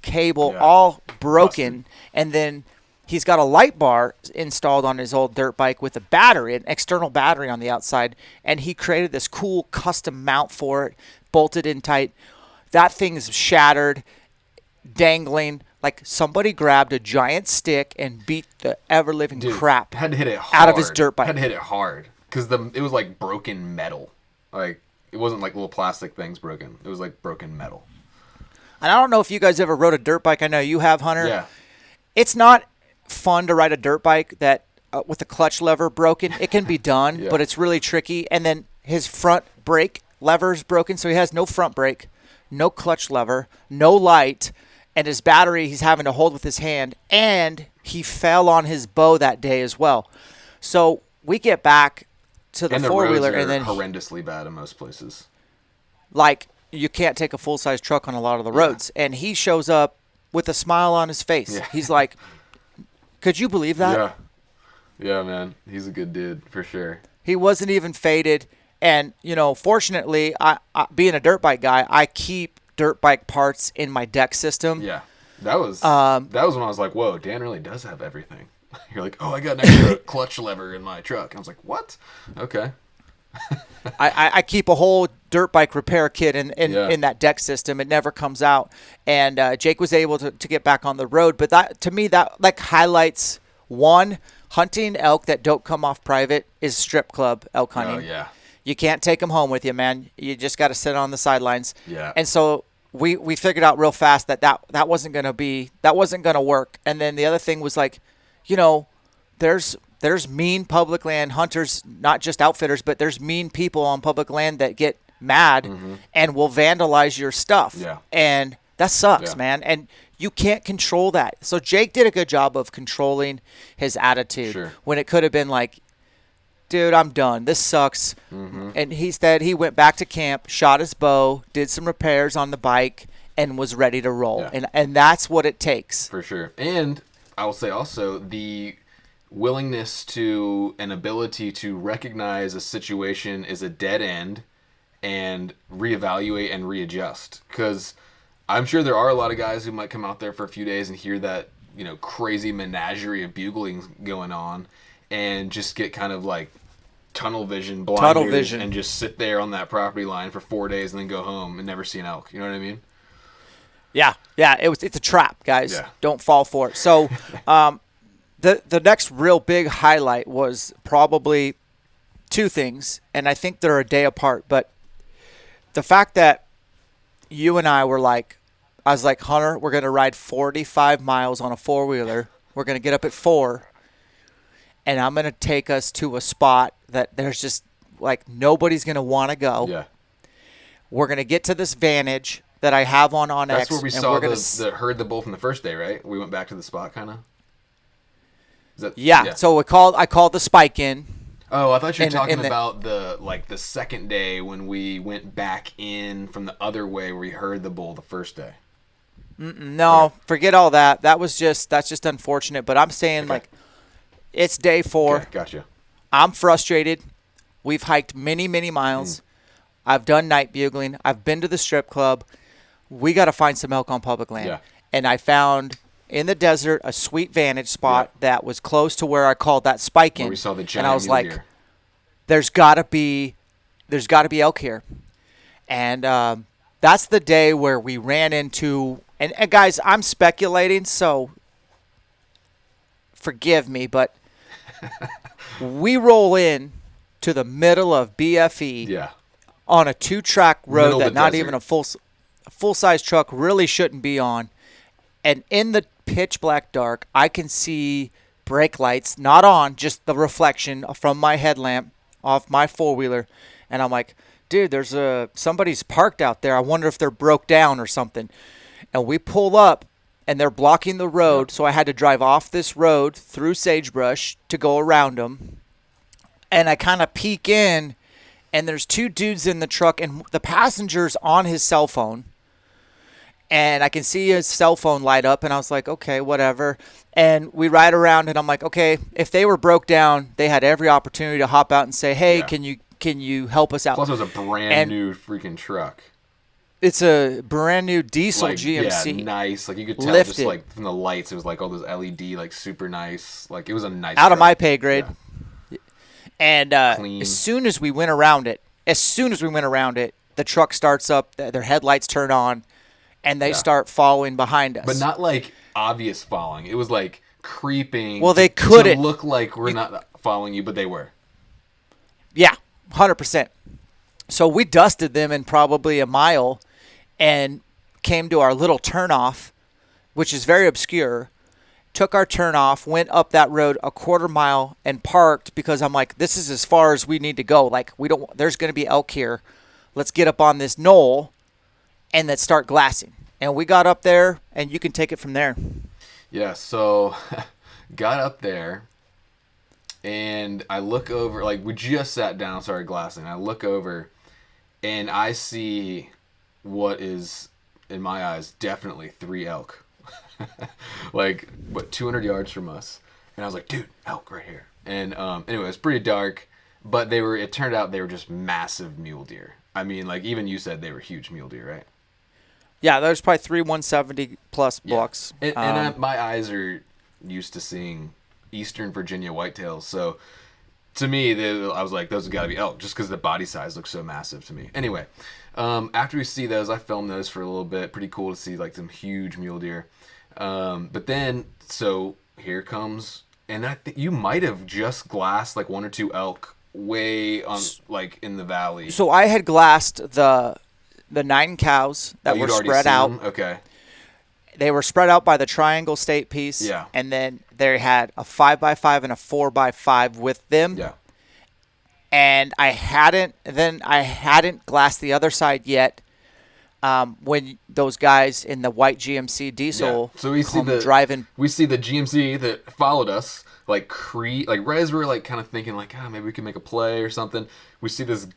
cable, all broken. Busted. And then he's got a light bar installed on his old dirt bike with a battery, an external battery on the outside. And he created this cool custom mount for it, bolted in tight. That thing's shattered, dangling. Like somebody grabbed a giant stick and beat the ever-living crap had to hit it hard. out of his dirt bike. Had to hit it hard because it was like broken metal. Like, it wasn't like little plastic things broken. It was like broken metal. And I don't know if you guys ever rode a dirt bike. I know you have, Hunter. Yeah. It's not fun to ride a dirt bike that with the clutch lever broken. It can be done, but it's really tricky. And then his front brake lever's broken, so he has no front brake, no clutch lever, no light, and his battery he's having to hold with his hand. And he fell on his bow that day as well. So we get back to the four-wheeler, and then horrendously bad in most places. Like, you can't take a full-size truck on a lot of the roads. And he shows up with a smile on his face. Yeah. He's like, could you believe that? Yeah, man. He's a good dude for sure. He wasn't even faded. And, fortunately, I being a dirt bike guy, I keep dirt bike parts in my deck system. Yeah. That was when I was like, whoa, Dan really does have everything. You're like, oh, I got an extra clutch lever in my truck. And I was like, what? Okay. I keep a whole dirt bike repair kit in that deck system. It never comes out. And Jake was able to get back on the road. But that, to me, that like highlights, one, hunting elk that don't come off private is strip club elk hunting. Oh, yeah. You can't take them home with you, man. You just got to sit on the sidelines. Yeah. And so we figured out real fast that wasn't going to work. And then the other thing was like, there's mean public land hunters, not just outfitters, but there's mean people on public land that get mad and will vandalize your stuff. Yeah. And that sucks, man. And you can't control that. So Jake did a good job of controlling his attitude when it could have been like, dude, I'm done. This sucks. And he said he went back to camp, shot his bow, did some repairs on the bike, and was ready to roll. Yeah. And that's what it takes. For sure. And I will say also the willingness to and ability to recognize a situation is a dead end and reevaluate and readjust. Because I'm sure there are a lot of guys who might come out there for a few days and hear that, crazy menagerie of bugling going on and just get kind of like tunnel vision, blinders, and just sit there on that property line for 4 days and then go home and never see an elk. You know what I mean? Yeah. It's a trap, guys. Yeah. Don't fall for it. So, the next real big highlight was probably two things, and I think they're a day apart. But the fact that you and I were like, I was like, Hunter, we're gonna ride 45 miles on a 4-wheeler. We're gonna get up at 4, and I'm gonna take us to a spot that there's just like nobody's gonna want to go. Yeah. We're gonna get to this vantage that I have on That's X. where we saw the heard the bull from the first day, right? We went back to the spot, kind of. Yeah. So I called the spike in. Oh, I thought you were talking about the second day when we went back in from the other way where we heard the bull the first day. No, forget all that. That's just unfortunate. But I'm saying like, it's day 4. Okay, gotcha. I'm frustrated. We've hiked many, many miles. I've done night bugling. I've been to the strip club. We got to find some elk on public land. Yeah. And I found in the desert a sweet vantage spot that was close to where I called that spike in. Where we saw the giant and I was mule like, deer. there's got to be elk here. And that's the day where we ran into, and guys, I'm speculating, so forgive me, but we roll in to the middle of BFE on a 2-track road that not even a full-size truck really shouldn't be on. And in the pitch black dark, I can see brake lights, not on, just the reflection from my headlamp off my 4-wheeler. And I'm like, dude, there's somebody's parked out there. I wonder if they're broke down or something. And we pull up, and they're blocking the road. So I had to drive off this road through sagebrush to go around them. And I kind of peek in, and there's 2 dudes in the truck, and the passenger's on his cell phone. And I can see his cell phone light up, and I was like, okay, whatever. And we ride around, and I'm like, okay, if they were broke down, they had every opportunity to hop out and say, hey, can you help us out? Plus, it was a brand new freaking truck. It's a brand new diesel GMC. Yeah, nice. Like, you could tell lifted. just, like, from the lights, it was, like, all those LED, like, super nice. Like, it was a nice Out truck. of my pay grade. Yeah. And Clean. as soon as we went around it, the truck starts up, their headlights turn on, and they start following behind us. But not, like, obvious following. It was, like, creeping. Well, they to couldn't. look like we're not following you, but they were. Yeah, 100%. So we dusted them in probably a mile and came to our little turnoff, which is very obscure. Took our turnoff, went up that road a quarter mile, and parked because I'm like, this is as far as we need to go. Like, there's going to be elk here. Let's get up on this knoll and then start glassing. And we got up there, and you can take it from there. Yeah, so got up there, and I look over, like, we just sat down and started glassing. I look over, and I see what is, in my eyes, definitely 3 elk. Like, 200 yards from us. And I was like, dude, elk right here. And anyway, it was pretty dark, but it turned out they were just massive mule deer. I mean, like, even you said they were huge mule deer, right? Yeah, there's probably 3 170-plus bucks. And my eyes are used to seeing Eastern Virginia whitetails, so to me, I was like, those have got to be elk, just because the body size looks so massive to me. Anyway, after we see those, I filmed those for a little bit. Pretty cool to see, like, some huge mule deer. But then, so here comes, and I think you might have just glassed, like, 1 or 2 elk way on, like, in the valley. So I had glassed the 9 cows that were spread out. Them? Okay. They were spread out by the triangle state piece. Yeah. And then they had a 5x5 and a 4x5 with them. Yeah. And I hadn't glassed the other side yet. When those guys in the white GMC diesel so we see driving, we see the GMC that followed us like right as we're like kind of thinking like, maybe we can make a play or something, we see this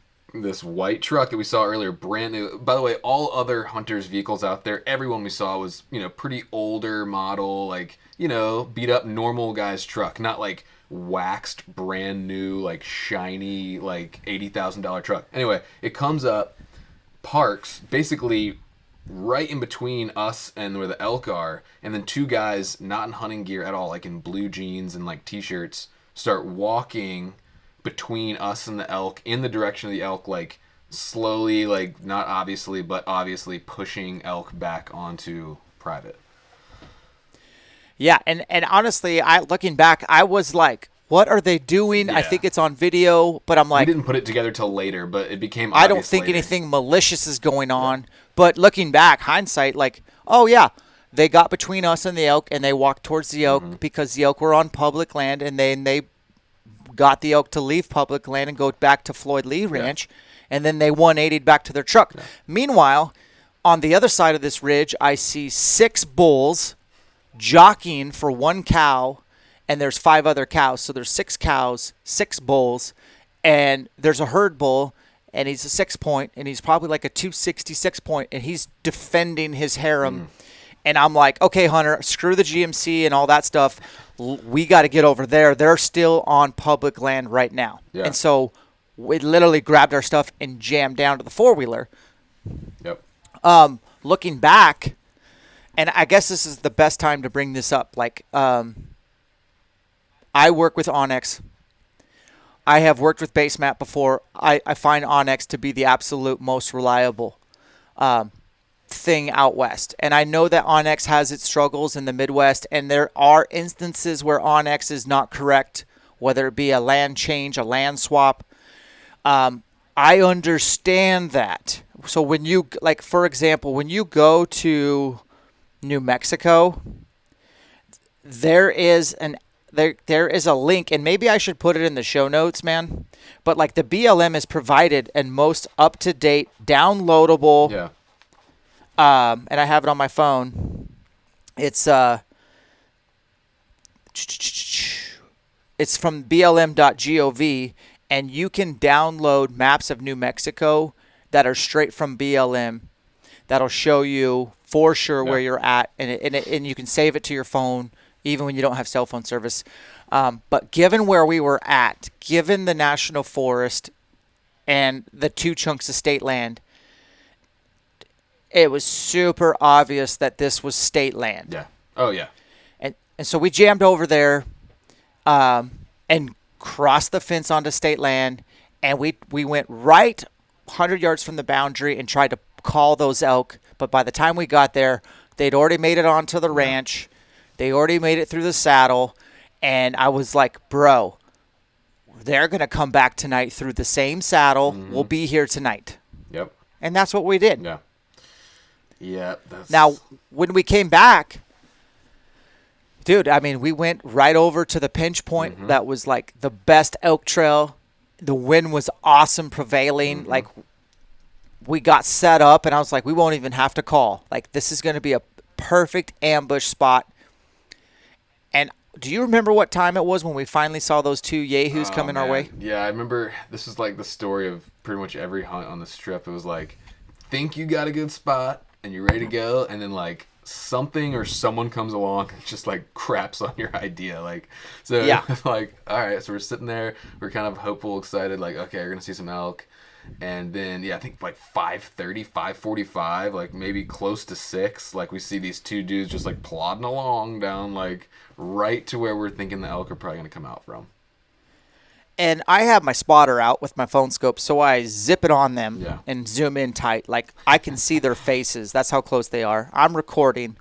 white truck that we saw earlier, brand new. By the way, all other hunters' vehicles out there, everyone we saw was, pretty older model, like, beat up normal guy's truck, not like waxed brand new, like shiny, like $80,000 truck. Anyway, it comes up, parks basically right in between us and where the elk are, and then two guys not in hunting gear at all, like in blue jeans and like t-shirts, start walking between us and the elk in the direction of the elk, like slowly, like not obviously but obviously pushing elk back onto private. Yeah, and honestly, looking back, I was like, what are they doing? Yeah. I think it's on video, but I'm like, we didn't put it together till later, but it became obvious I don't think later. anything malicious is going on. Yeah. But looking back, hindsight, like, oh yeah, they got between us and the elk, and they walked towards the elk because the elk were on public land, and then they got the elk to leave public land and go back to Floyd Lee Ranch, and then they 180'd back to their truck. Yeah. Meanwhile, on the other side of this ridge, I see 6 bulls jockeying for 1 cow, and there's 5 other cows. So there's 6 cows, 6 bulls, and there's a herd bull, and he's a 6-point, and he's probably like a 266 point, and he's defending his harem. And I'm like, okay, Hunter, screw the GMC and all that stuff. We got to get over there. They're still on public land right now. Yeah. And so we literally grabbed our stuff and jammed down to the 4-wheeler. Yep. Looking back, and I guess this is the best time to bring this up. Like, I work with Onyx. I have worked with Basemap before. I find Onyx to be the absolute most reliable thing out west. And I know that Onyx has its struggles in the Midwest, and there are instances where Onyx is not correct, whether it be a land change, a land swap. I understand that. So when you, like, for example, when you go to New Mexico, there is a link, and maybe I should put it in the show notes, man. But like the BLM is provided and most up-to-date, downloadable. Yeah. And I have it on my phone. It's from blm.gov, and you can download maps of New Mexico that are straight from BLM. That'll show you for sure where you're at, and you can save it to your phone even when you don't have cell phone service. But given where we were at, given the national forest and the 2 chunks of state land, it was super obvious that this was state land. Yeah. Oh, yeah. And so we jammed over there and crossed the fence onto state land, and we went right 100 yards from the boundary and tried to call those elk. But by the time we got there, they'd already made it onto the ranch. They already made it through the saddle. And I was like, bro, they're going to come back tonight through the same saddle. We'll be here tonight. Yep. And that's what we did. Yeah. Yeah. Now, when we came back, dude, I mean, we went right over to the pinch point. That was like the best elk trail. The wind was awesome, prevailing. Like, we got set up, and I was like, we won't even have to call. Like, this is going to be a perfect ambush spot. And do you remember what time it was when we finally saw those 2 yahoos coming our way? Yeah, I remember. This is like the story of pretty much every hunt on the strip. It was like, think you got a good spot, and you're ready to go, and then like something or someone comes along and just like craps on your idea. Like, so yeah. Like, all right, so we're sitting there, we're kind of hopeful, excited, like, okay, we're gonna see some elk. And then, I think like 5:30, 5:45, like maybe close to 6, like we see these 2 dudes just like plodding along down, like right to where we're thinking the elk are probably going to come out from. And I have my spotter out with my phone scope, so I zip it on them and zoom in tight. Like, I can see their faces. That's how close they are. I'm recording.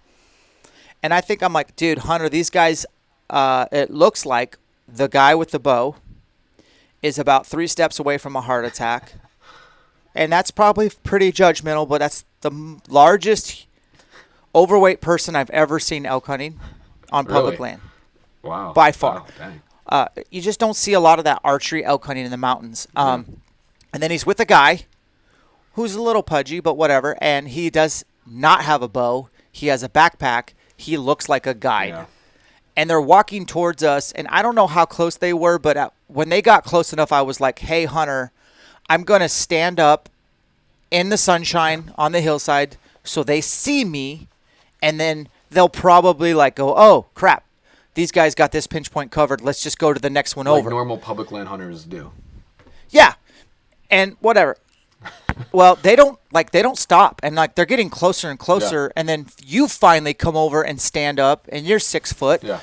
And I think I'm like, dude, Hunter, these guys, it looks like the guy with the bow is about 3 steps away from a heart attack. And that's probably pretty judgmental, but that's the largest overweight person I've ever seen elk hunting on public land. Wow. By far. Wow, dang. You just don't see a lot of that archery elk hunting in the mountains. And then he's with a guy who's a little pudgy, but whatever. And he does not have a bow. He has a backpack. He looks like a guide. Yeah. and they're walking towards us, and I don't know how close they were, but when they got close enough, I was like, hey, Hunter, I'm going to stand up in the sunshine on the hillside so they see me, and then they'll probably like go, oh, crap, these guys got this pinch point covered. Let's just go to the next one over. Like normal public land hunters do. Yeah, and whatever. Well, they don't stop, and like they're getting closer and closer, and then you finally come over and stand up, and you're 6 foot. Yeah.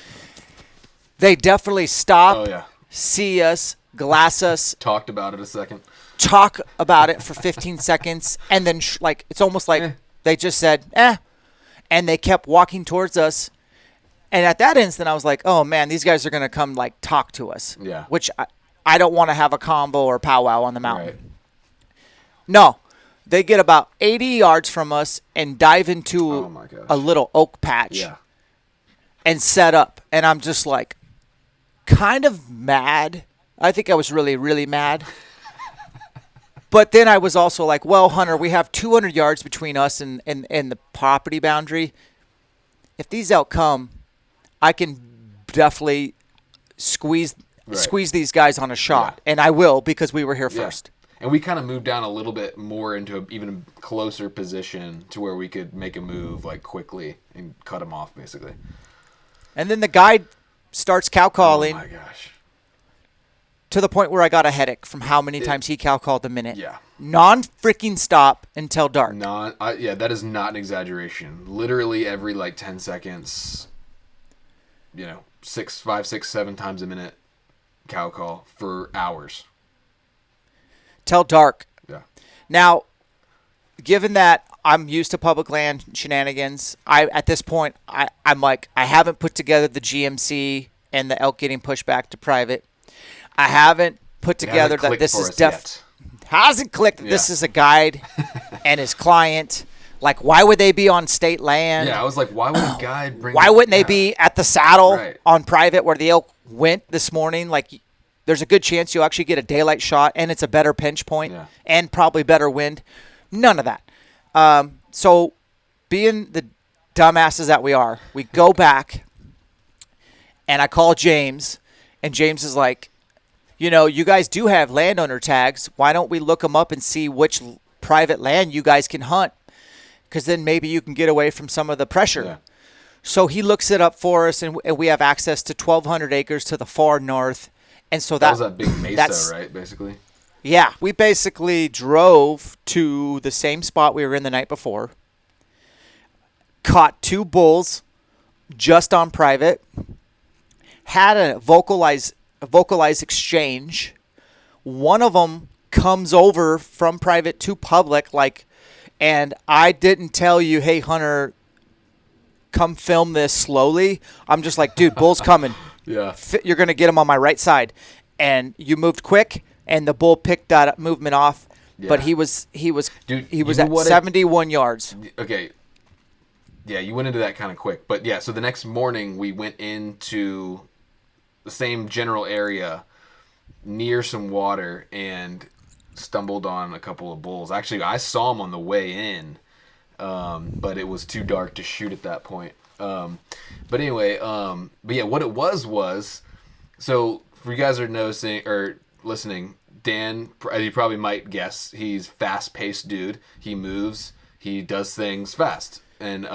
They definitely stop, Oh yeah. see us, glass us, Talked about it a second. talk about it for 15 seconds, and then like it's almost like they just said, and they kept walking towards us. And at that instant, I was like, oh man, these guys are gonna come like talk to us. Yeah. Which I don't want to have a combo or powwow on the mountain. Right. No, they get about 80 yards from us and dive into Oh my gosh. a little oak patch Yeah. and set up. And I'm just like kind of mad. I think I was really, really mad. But then I was also like, well, Hunter, we have 200 yards between us and the property boundary. If these elk come, I can definitely squeeze these guys on a shot. Yeah. And I will, because we were here Yeah. first. And we kind of moved down a little bit more into even a closer position to where we could make a move like quickly and cut them off, basically. And then the guide starts cow calling Oh my gosh. to the point where I got a headache from how many times he cow called a minute. Yeah. Non-freaking stop until dark. Yeah, that is not an exaggeration. Literally every like 10 seconds, 5, 6, 7 times a minute cow call for hours. Till dark. Yeah. Now, given that I'm used to public land shenanigans, at this point I'm like, I haven't put together the GMC and the elk getting pushed back to private. I haven't put together that this is hasn't clicked. Yeah. This is a guide and his client. Like, why would they be on state land? Yeah, I was like, why would a guide bring? Why wouldn't they be at the saddle Right. on private where the elk went this morning? Like, there's a good chance you'll actually get a daylight shot, and it's a better pinch point and probably better wind. None of that. So, being the dumbasses that we are, we go back, and I call James, and James is like, you guys do have landowner tags. Why don't we look them up and see which private land you guys can hunt? Because then maybe you can get away from some of the pressure. Yeah. So he looks it up for us, and we have access to 1,200 acres to the far north. And so That was that big mesa, right? Basically. Yeah, we basically drove to the same spot we were in the night before, caught 2 bulls just on private, had a vocalized exchange. One of them comes over from private to public, and I didn't tell you, hey, Hunter, come film this slowly. I'm just like, dude, bull's coming. Yeah. You're going to get him on my right side. And you moved quick, and the bull picked that movement off. Yeah. But he was Dude, at 71 yards. Okay. Yeah, you went into that kind of quick. But yeah, so the next morning we went into the same general area near some water and stumbled on a couple of bulls. Actually, I saw them on the way in, but it was too dark to shoot at that point. But anyway, but yeah, what it was, so for you guys that are noticing or listening, Dan, as you probably might guess, he's fast-paced dude. He moves, he does things fast. And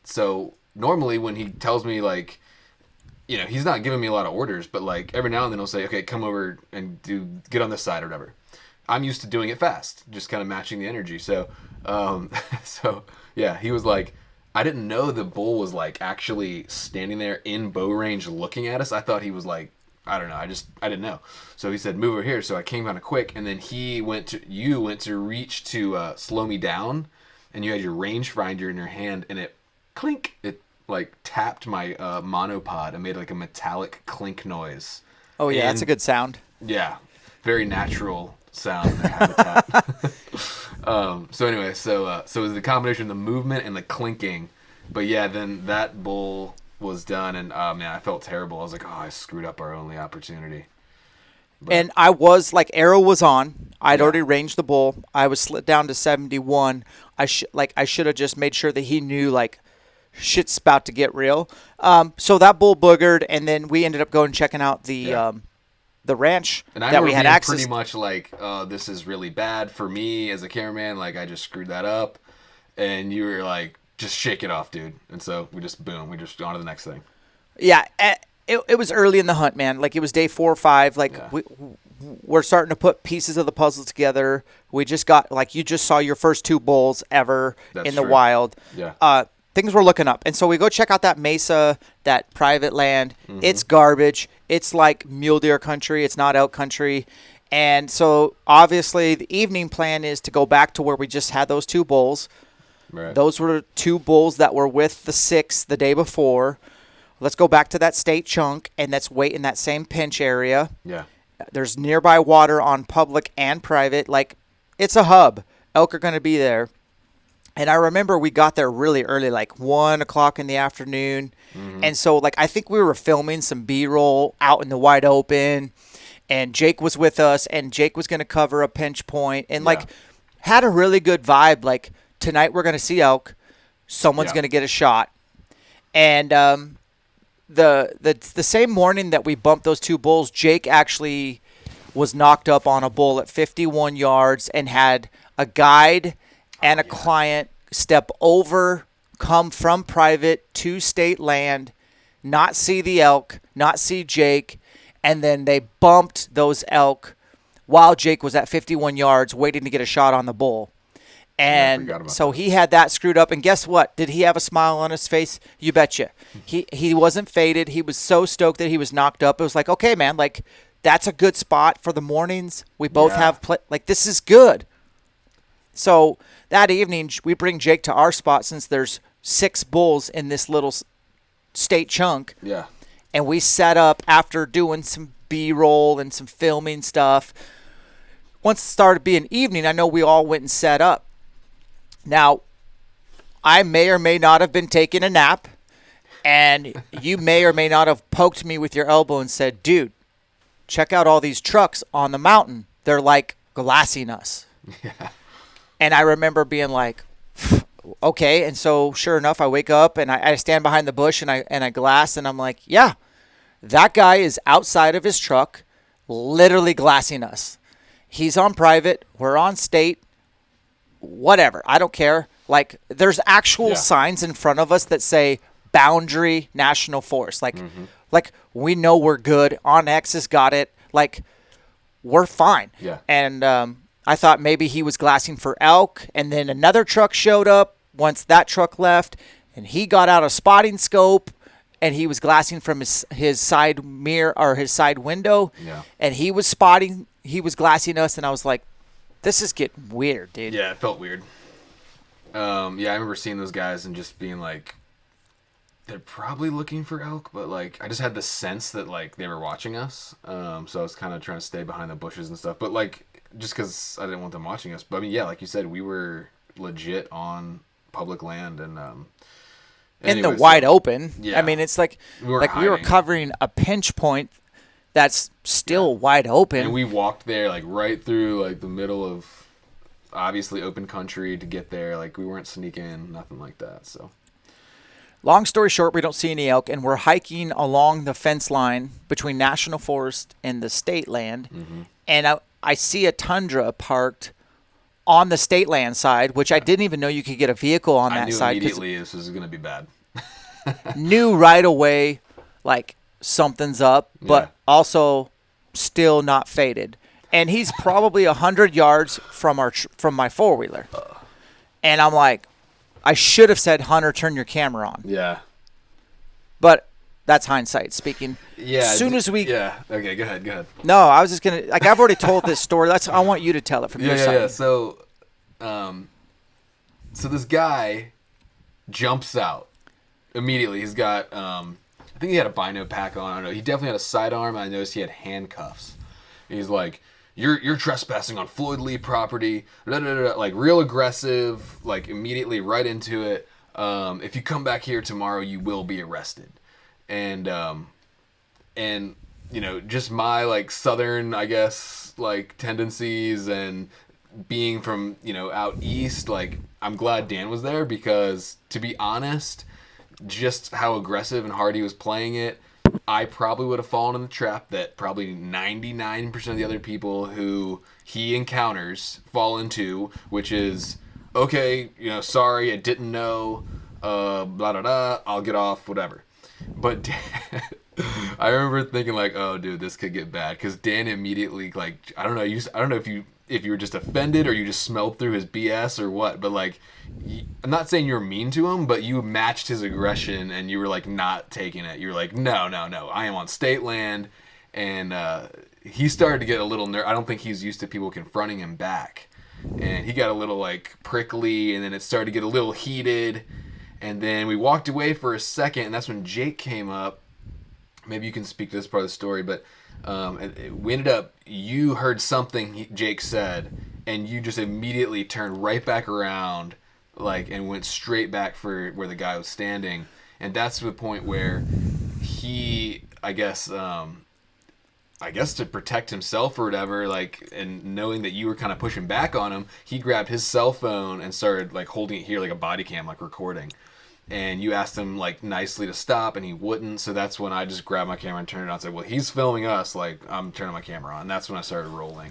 so normally when he tells me, like, he's not giving me a lot of orders, but like every now and then he'll say, okay, come over and get on this side or whatever. I'm used to doing it fast, just kind of matching the energy. So, so yeah, he was like, I didn't know the bull was like actually standing there in bow range looking at us. I thought he was like, I don't know. I didn't know. So he said, move over here. So I came kind of quick, and then you went to reach to slow me down, and you had your rangefinder in your hand, and it clink. It like tapped my monopod and made like a metallic clink noise. Oh yeah, that's a good sound. Yeah, very natural sound in their habitat. So anyway, so it was the combination of the movement and the clinking. But yeah, then that bull was done, and man, I felt terrible. I was like, oh, I screwed up our only opportunity. But, and I was like, arrow was on. I'd already ranged the bull. I was slid down to 71. I should have just made sure that he knew, like, shit's about to get real. So that bull boogered, and then we ended up going checking out the ranch And I that remember we had being access. pretty much like, this is really bad for me as a cameraman. Like, I just screwed that up. And you were like, just shake it off, dude. And so we just on to the next thing. Yeah, it was early in the hunt, man. Like, it was day 4 or 5. Like, we're starting to put pieces of the puzzle together. We just got, like, you just saw your first 2 bulls ever in the wild. Yeah. Things were looking up. And so we go check out that mesa, that private land. It's garbage. It's like mule deer country. It's not elk country. And so, obviously, the evening plan is to go back to where we just had those 2 bulls. Right. Those were 2 bulls that were with the 6 the day before. Let's go back to that state chunk, and let's wait in that same pinch area. Yeah. There's nearby water on public and private. Like, it's a hub. Elk are going to be there. And I remember we got there really early, like 1 o'clock in the afternoon. And so, like, I think we were filming some B-roll out in the wide open. And Jake was with us, and Jake was going to cover a pinch point. And, like, had a really good vibe. Like, tonight we're going to see elk. Someone's going to get a shot. And the same morning that we bumped those 2 bulls, Jake actually was knocked up on a bull at 51 yards and had a guide and a client step over, come from private to state land, not see the elk, not see Jake, and then they bumped those elk while Jake was at 51 yards waiting to get a shot on the bull. And so he had that screwed up. And guess what? Did he have a smile on his face? You betcha. He wasn't faded. He was so stoked that he was knocked up. It was like, okay, man, like, that's a good spot for the mornings. We both have like, this is good. So that evening, we bring Jake to our spot since there's 6 bulls in this little state chunk. Yeah. And we set up after doing some B-roll and some filming stuff. Once it started being evening, I know we all went and set up. Now, I may or may not have been taking a nap, and you may or may not have poked me with your elbow and said, dude, check out all these trucks on the mountain. They're like glassing us. Yeah. And I remember being like, okay. And so sure enough, I wake up and I stand behind the bush and I glass, and I'm like, yeah, that guy is outside of his truck, literally glassing us. He's on private. We're on state. Whatever. I don't care. Like, there's actual signs in front of us that say Boundary National Forest. Like, like, we know we're good. OnX has got it. Like, we're fine. Yeah. And I thought maybe he was glassing for elk, and then another truck showed up once that truck left, and he got out a spotting scope, and he was glassing from his side mirror or his side window, and he was glassing us, and I was like, this is getting weird, dude. Yeah, it felt weird. I remember seeing those guys and just being like, they're probably looking for elk, but like, I just had the sense that like they were watching us. So I was kind of trying to stay behind the bushes and stuff, but like, just because I didn't want them watching us. But I mean, yeah, like you said, we were legit on public land and in the wide open. Yeah. I mean, it's like we were covering a pinch point that's still wide open. And we walked there like right through like the middle of obviously open country to get there. Like, we weren't sneaking, nothing like that. So long story short, we don't see any elk, and we're hiking along the fence line between National Forest and the state land. And I see a Tundra parked on the state land side, which I didn't even know you could get a vehicle on that side. I knew immediately this was going to be bad. Knew right away, like, something's up, but also still not faded. And he's probably 100 yards from my four-wheeler. And I'm like, I should have said, Hunter, turn your camera on. Yeah. But that's hindsight speaking. Yeah. As soon as we... Yeah. Okay, go ahead. No, I was just going to... Like, I've already told this story. I want you to tell it from your side. Yeah. So this guy jumps out immediately. He's got... I think he had a bino pack on. I don't know. He definitely had a sidearm. I noticed he had handcuffs. He's like, You're trespassing on Floyd Lee property, blah, blah, blah, like real aggressive, like immediately right into it. If you come back here tomorrow, you will be arrested. And you know, just my like Southern, I guess, like tendencies and being from, you know, out east, like I'm glad Dan was there because to be honest, just how aggressive and hard he was playing it, I probably would have fallen in the trap that probably 99% of the other people who he encounters fall into, which is, okay, sorry, I didn't know, blah, blah, blah, I'll get off, whatever. But I remember thinking like, oh, dude, this could get bad, because Dan immediately, like, I don't know if you were just offended or you just smelled through his BS or what, but like, I'm not saying you were mean to him, but you matched his aggression and you were like not taking it. You were like, no, I am on state land, and he started to get a little I don't think he's used to people confronting him back, and he got a little like prickly, and then it started to get a little heated, and then we walked away for a second, and that's when Jake came up. Maybe you can speak to this part of the story, but we ended up, you heard something Jake said, and you just immediately turned right back around, like, and went straight back for where the guy was standing. And that's the point where he, I guess to protect himself or whatever, like, and knowing that you were kind of pushing back on him, he grabbed his cell phone and started like holding it here like a body cam, like recording. And you asked him like nicely to stop, and he wouldn't. So that's when I just grabbed my camera and turned it on and said, well, he's filming us, like, I'm turning my camera on. And that's when I started rolling.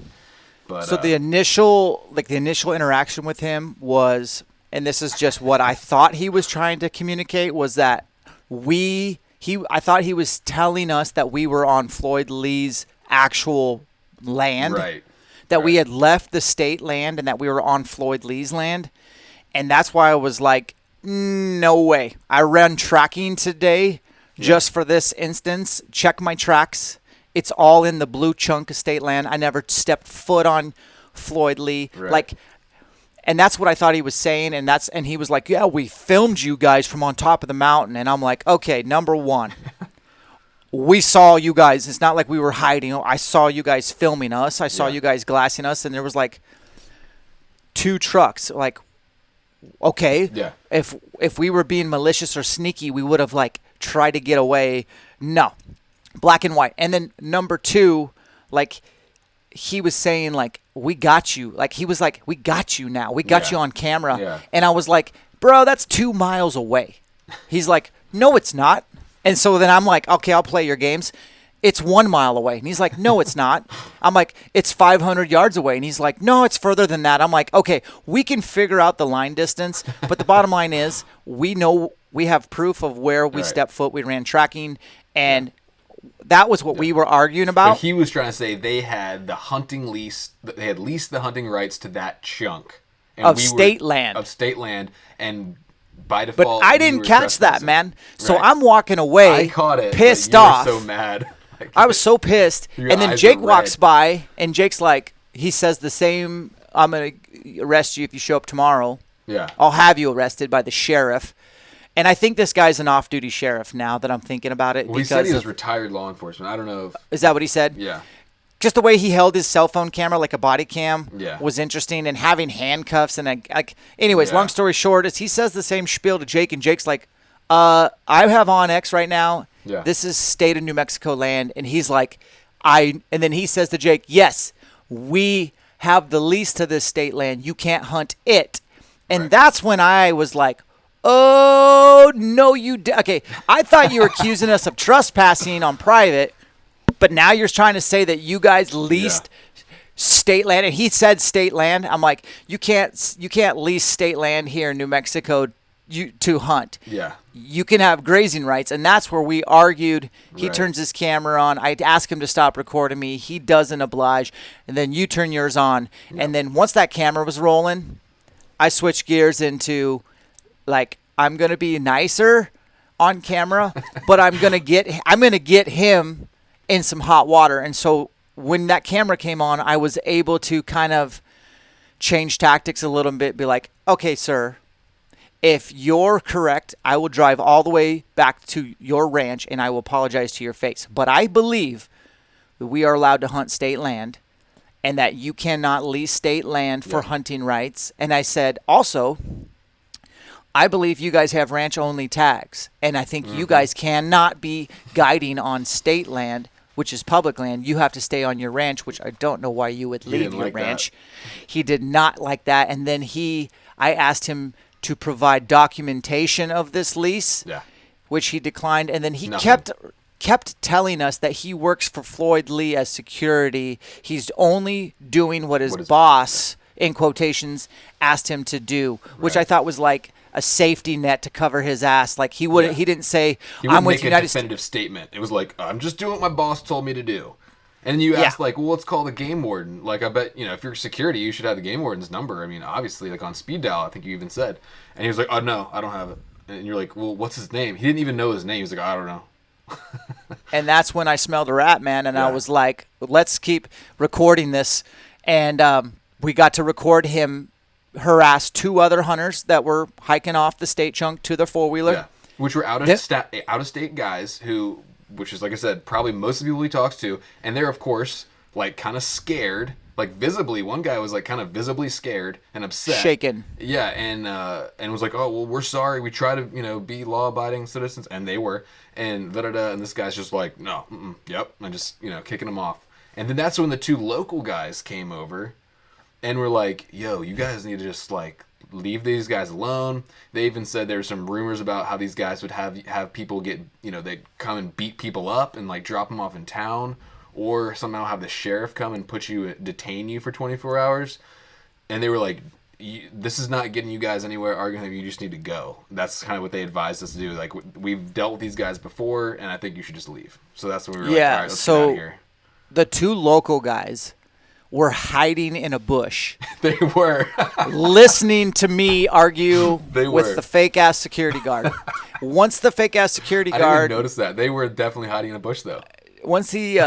But so the initial interaction with him was, and this is just what I thought he was trying to communicate, was that I thought he was telling us that we were on Floyd Lee's actual land. Right. That we had left the state land and that we were on Floyd Lee's land. And that's why I was like, no way. I ran tracking today just for this instance. Check my tracks. It's all in the blue chunk of state land. I never stepped foot on Floyd Lee. Right. Like, and that's what I thought he was saying. And he was like, yeah, we filmed you guys from on top of the mountain. And I'm like, okay, number one, we saw you guys. It's not like we were hiding. I saw you guys filming us. I saw you guys glassing us. And there was like 2 trucks. Like, okay, if we were being malicious or sneaky, we would have like tried to get away. No, black and white. And then number 2, like, he was saying like, we got you. Like, he was like, we got you now. We got you on camera. Yeah. And I was like, bro, that's 2 miles away. He's like, no, it's not. And so then I'm like, okay, I'll play your games. It's 1 mile away. And he's like, no, it's not. I'm like, it's 500 yards away. And he's like, no, it's further than that. I'm like, okay, we can figure out the line distance. But the bottom line is, we know we have proof of where we stepped foot. We ran tracking. And that was what we were arguing about. But he was trying to say they had the hunting lease. They had leased the hunting rights to that chunk. And of state land. Of state land. And by default, but I didn't catch that, man. So right. I'm walking away. I caught it. Pissed but you off. were so mad. I was so pissed. And then Jake walks by, and Jake's like, he says the same, I'm going to arrest you if you show up tomorrow. Yeah. I'll have you arrested by the sheriff. And I think this guy's an off-duty sheriff now that I'm thinking about it. Well, he said he was retired law enforcement. I don't know if... Is that what he said? Yeah. Just the way he held his cell phone camera like a body cam yeah. was interesting, and having handcuffs and anyways, long story short is he says the same spiel to Jake, and Jake's like, I have on X right now. Yeah. This is state of New Mexico land. And he's like, and then he says to Jake, yes, we have the lease to this state land. You can't hunt it. And that's when I was like, oh, no, okay, I thought you were accusing us of trespassing on private, but now you're trying to say that you guys leased state land. And he said state land. I'm like, you can't lease state land here in New Mexico to hunt. Yeah. You can have grazing rights. And that's where we argued. He turns his camera on. I ask him to stop recording me. He doesn't oblige. And then you turn yours on. Yep. And then once that camera was rolling, I switched gears into, like, I'm going to be nicer on camera, but I'm going to get him in some hot water. And so when that camera came on, I was able to kind of change tactics a little bit, be like, okay, sir, if you're correct, I will drive all the way back to your ranch and I will apologize to your face. But I believe that we are allowed to hunt state land and that you cannot lease state land for hunting rights. And I said, also, I believe you guys have ranch-only tags, and I think you guys cannot be guiding on state land, which is public land. You have to stay on your ranch, which I don't know why you would leave your ranch. He did not like that, and then I asked him to provide documentation of this lease. Yeah. which he declined, and then he Nothing. kept telling us that he works for Floyd Lee as security. He's only doing what his boss, in quotations, asked him to do, which I thought was like a safety net to cover his ass. Like he wouldn't, he didn't say, "I'm with United States." Make a definitive statement. It was like, I'm just doing what my boss told me to do. And then you asked, like, well, let's call the game warden. Like, I bet, if you're security, you should have the game warden's number. I mean, obviously, like on speed dial, I think you even said. And he was like, oh, no, I don't have it. And you're like, well, what's his name? He didn't even know his name. He was like, I don't know. And that's when I smelled a rat, man. And I was like, let's keep recording this. And we got to record him harass 2 other hunters that were hiking off the state chunk to their 4-wheeler. Yeah, which were out of state guys who, which is, like I said, probably most of the people he talks to. And they're, of course, like kind of scared. Like visibly, one guy was like kind of visibly scared and upset. Shaken. Yeah, and was like, oh, well, we're sorry. We try to, be law-abiding citizens. And they were. And da-da-da. And this guy's just like, no, yep. And just, kicking them off. And then that's when the 2 local guys came over. And were like, yo, you guys need to just, like, leave these guys alone. They even said there were some rumors about how these guys would have people get, they'd come and beat people up and, like, drop them off in town. Or somehow have the sheriff come and detain you for 24 hours. And they were like, this is not getting you guys anywhere arguing. You just need to go. That's kind of what they advised us to do. Like, we've dealt with these guys before, and I think you should just leave. So that's when we were like, all right, let's get out of here. The 2 local guys were hiding in a bush. They were. Listening to me argue with the fake-ass security guard. Once the fake-ass security guard... I didn't even notice that. They were definitely hiding in a bush, though. Once he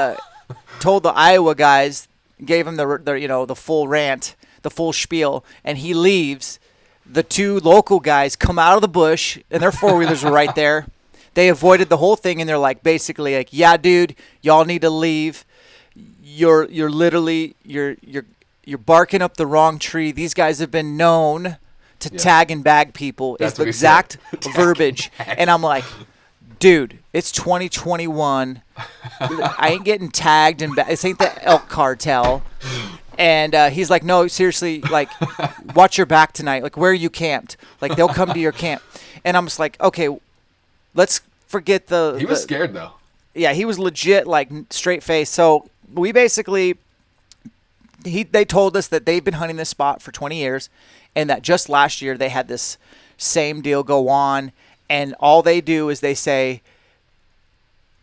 told the Iowa guys, gave him the full rant, the full spiel, and he leaves, the 2 local guys come out of the bush, and their 4-wheelers were right there. They avoided the whole thing, and they're like, basically like, yeah, dude, y'all need to leave. You're literally you're barking up the wrong tree. These guys have been known to tag and bag people. Is the exact verbiage. And I'm like, dude, it's 2021. I ain't getting tagged and this ain't the Elk Cartel. And he's like, no, seriously, like, watch your back tonight. Like, where are you camped? Like, they'll come to your camp. And I'm just like, okay, let's forget the. He was scared though. Yeah, he was legit, like, straight face. So we basically, they told us that they've been hunting this spot for 20 years, and that just last year they had this same deal go on, and all they do is they say,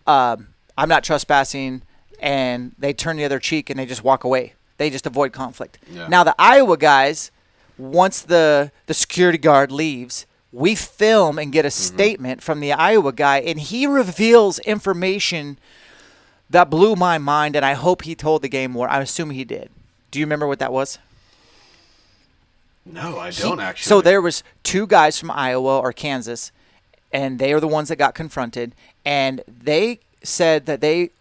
I'm not trespassing, and they turn the other cheek and they just walk away. They just avoid conflict. Yeah. Now the Iowa guys, once the security guard leaves, we film and get a statement from the Iowa guy, and he reveals information that blew my mind, and I hope he told the game warden. I assume he did. Do you remember what that was? No, I don't actually. So there was 2 guys from Iowa or Kansas, and they are the ones that got confronted, and they said that they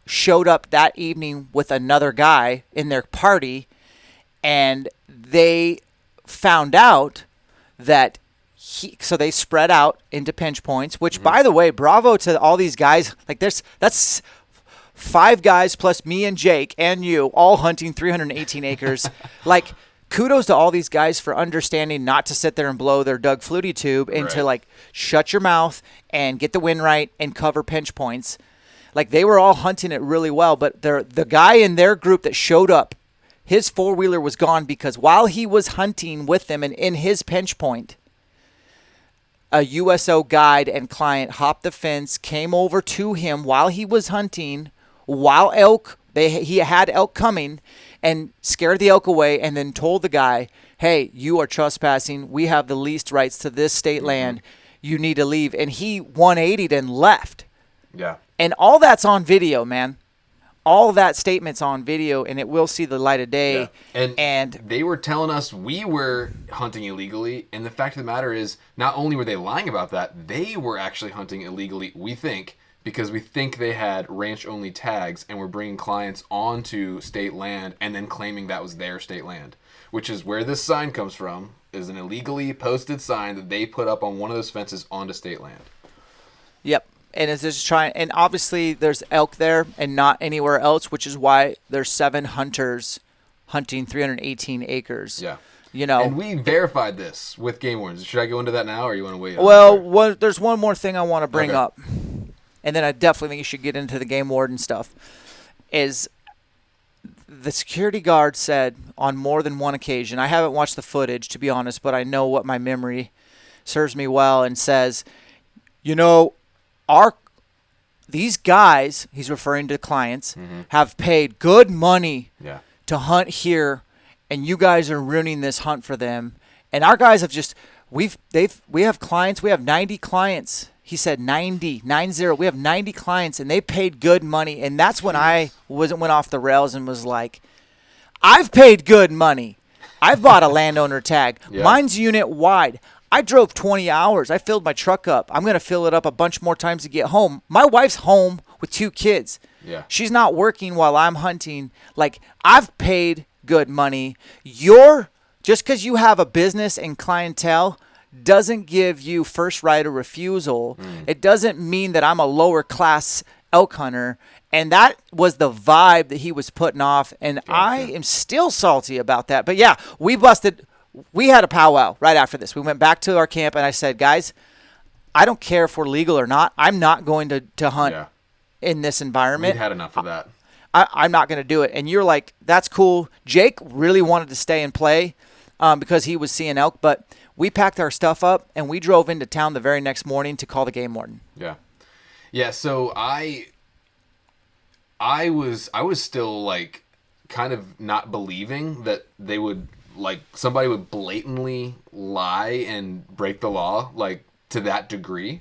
showed up that evening with another guy in their party, and they found out that so they spread out into pinch points, which, by the way, bravo to all these guys. Like, that's 5 guys plus me and Jake and you all hunting 318 acres. Like, kudos to all these guys for understanding not to sit there and blow their Doug Flutie tube and to, like, shut your mouth and get the wind right and cover pinch points. Like, they were all hunting it really well, but the guy in their group that showed up, his 4-wheeler was gone because while he was hunting with them and in his pinch point, a USO guide and client hopped the fence, came over to him while he was hunting, while he had elk coming, and scared the elk away, and then told the guy, hey, you are trespassing. We have the least rights to this state land. You need to leave. And he 180'd and left. Yeah. And all that's on video, man. All that statement's on video, and it will see the light of day. Yeah. And they were telling us we were hunting illegally, and the fact of the matter is, not only were they lying about that, they were actually hunting illegally, we think, because we think they had ranch-only tags and were bringing clients onto state land and then claiming that was their state land, which is where this sign comes from, is an illegally posted sign that they put up on one of those fences onto state land. Yep. And it's just and obviously there's elk there and not anywhere else, which is why there's 7 hunters hunting 318 acres. Yeah. you know. And we verified this with game wardens. Should I go into that now, or you want to wait? Well, there's one more thing I want to bring Okay. up, and then I definitely think you should get into the game warden stuff. Is the security guard said on more than one occasion, I haven't watched the footage to be honest, but I know what my memory serves me well, and says, you know, these guys, he's referring to clients, have paid good money to hunt here, and you guys are ruining this hunt for them. And our guys have just we have clients, we have 90 clients. He said 90. We have 90 clients, and they paid good money. And that's when I went off the rails and was like, I've paid good money. I've bought a Landowner tag. Yeah. Mine's unit wide. I drove 20 hours. I filled my truck up. I'm going to fill it up a bunch more times to get home. My wife's home with 2 kids. Yeah. She's not working while I'm hunting. Like, I've paid good money. Just because you have a business and clientele doesn't give you first right of refusal. It doesn't mean that I'm a lower class elk hunter. And that was the vibe that he was putting off. And I am still salty about that. But yeah, we had a powwow right after this. We went back to our camp, and I said, guys, I don't care if we're legal or not. I'm not going to hunt in this environment. We'd had enough of that. I'm not going to do it. And you're like, that's cool. Jake really wanted to stay and play because he was seeing elk, but we packed our stuff up, and we drove into town the very next morning to call the game warden. Yeah. Yeah, so I was still, like, kind of not believing that they would, like, somebody would blatantly lie and break the law, like, to that degree.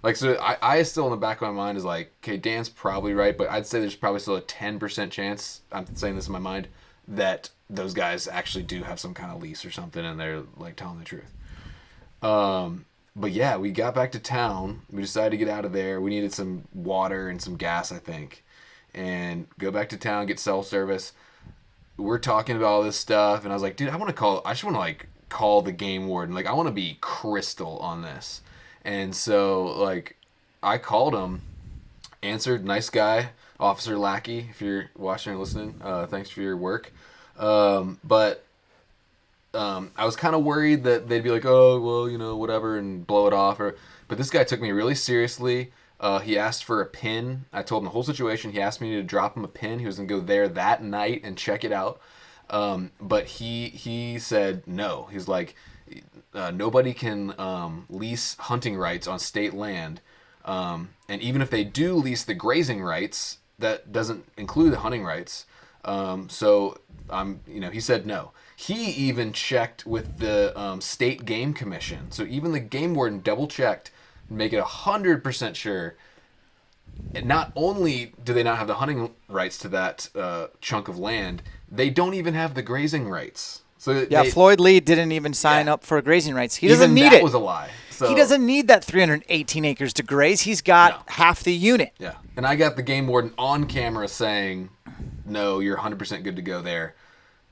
Like, so I still in the back of my mind is like, okay, Dan's probably right, but I'd say there's probably still a 10% chance, I'm saying this in my mind, that those guys actually do have some kind of lease or something, and they're, like, telling the truth. But yeah, we got back to town. We decided to get out of there. We needed some water and some gas, I think, and go back to town, get cell service. We're talking about all this stuff, and I was like, dude, I just want to like call the game warden. Like, I want to be crystal on this. And so, like, I called him, answered, nice guy, Officer Lackey, if you're watching or listening, thanks for your work. But I was kind of worried that they'd be like, oh, well, you know, whatever, and blow it off. But this guy took me really seriously. He asked for a pin. I told him the whole situation. He asked me to drop him a pin. He was going to go there that night and check it out. But he said no. He's like, nobody can lease hunting rights on state land. And even if they do lease the grazing rights, that doesn't include the hunting rights. So he said no. He even checked with the state game commission. So even the game warden double checked, make it 100% sure. And not only do they not have the hunting rights to that chunk of land, they don't even have the grazing rights. So Floyd Lee didn't even sign up for grazing rights. He doesn't need it. That was a lie. So, he doesn't need that 318 acres to graze. He's got half the unit. Yeah. And I got the game warden on camera saying, no, you're 100% good to go there.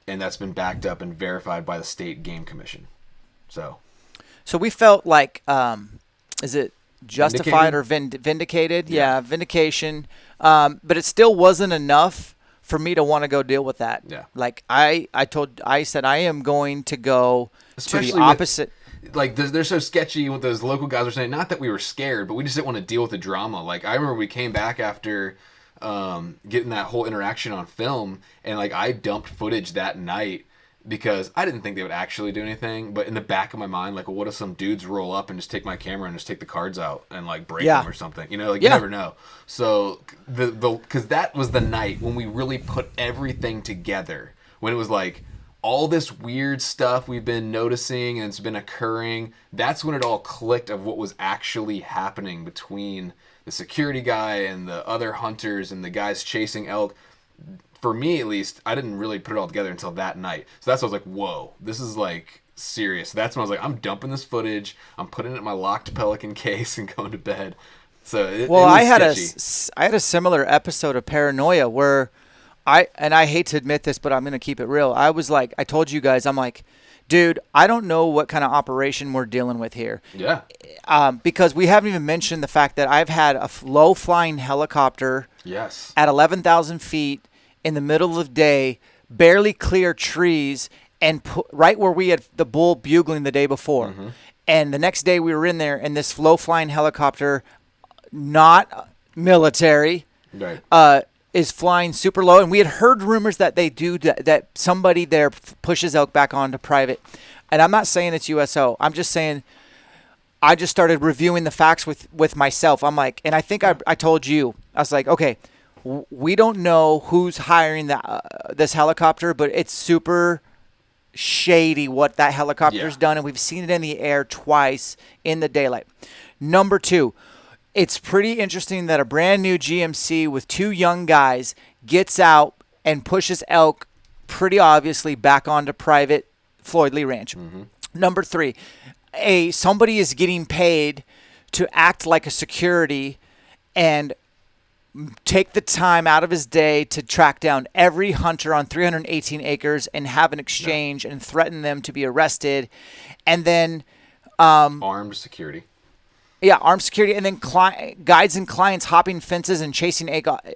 And that's been backed up and verified by the state game commission. So we felt like, is it justified or vindicated? Yeah, vindication. But it still wasn't enough for me to want to go deal with that. Yeah. Like I said I am going to go Especially to the opposite. Like, they're so sketchy. What those local guys were saying, not that we were scared, but we just didn't want to deal with the drama. Like, I remember we came back after getting that whole interaction on film, and like I dumped footage that night because I didn't think they would actually do anything. But in the back of my mind, like, well, what if some dudes roll up and just take my camera and just take the cards out and like break them or something? You know, like you never know. So because that was the night when we really put everything together, when it was like all this weird stuff we've been noticing and it's been occurring. That's when it all clicked of what was actually happening between the security guy and the other hunters and the guys chasing elk. For me, at least, I didn't really put it all together until that night. So that's when I was like, whoa, this is like serious. That's when I was like, I'm dumping this footage. I'm putting it in my locked Pelican case and going to bed. So it was I had a similar episode of paranoia where I hate to admit this, but I'm going to keep it real. I was like, I told you guys, I'm like, dude, I don't know what kind of operation we're dealing with here. Yeah. Because we haven't even mentioned the fact that I've had a low-flying helicopter at 11,000 feet in the middle of the day, barely clear trees, and right where we had the bull bugling the day before. And the next day we were in there, and this low-flying helicopter, not military, Right. is flying super low. And we had heard rumors that they do that somebody there pushes elk back onto private. And I'm not saying it's USO. I'm just saying I just started reviewing the facts with myself. I'm like, and I think I told you, I was like, okay, we don't know who's hiring this helicopter, but it's super shady what that helicopter's done, and we've seen it in the air twice in the daylight. Number two, it's pretty interesting that a brand new GMC with two young guys gets out and pushes elk pretty obviously back onto private Floyd Lee Ranch. Number three, somebody is getting paid to act like a security and take the time out of his day to track down every hunter on 318 acres and have an exchange and threaten them to be arrested. And then armed security. Yeah, armed security, and then guides and clients hopping fences and chasing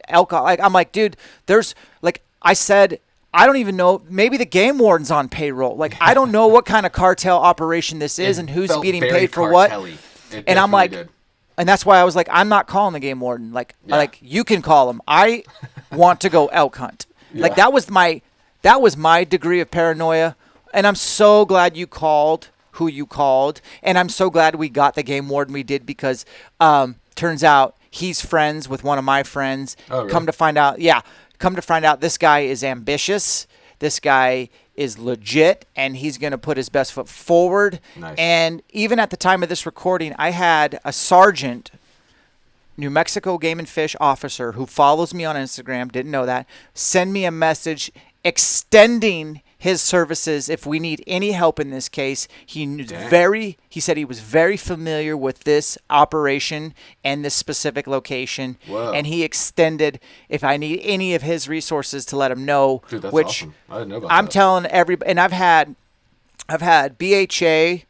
elk. Like, I'm like, dude, there's, like I said, I don't even know. Maybe the game warden's on payroll. Like, I don't know what kind of cartel operation this is and who's getting paid for what. And I'm like, and that's why I was like, I'm not calling the game warden. Like, you can call him. I want to go elk hunt. Like, that was my degree of paranoia. And I'm so glad you called who you called, and I'm so glad we got the game warden we did, because turns out he's friends with one of my friends. Oh, really? Come to find out, this guy is ambitious. This guy is legit, and he's going to put his best foot forward. Nice. And even at the time of this recording, I had a sergeant, New Mexico Game and Fish officer who follows me on Instagram, didn't know that, send me a message extending his services if we need any help in this case. He said he was very familiar with this operation and this specific location. Whoa. And he extended if I need any of his resources to let him know. Dude, that's which awesome. I didn't know about I'm that. telling everybody, and I've had BHA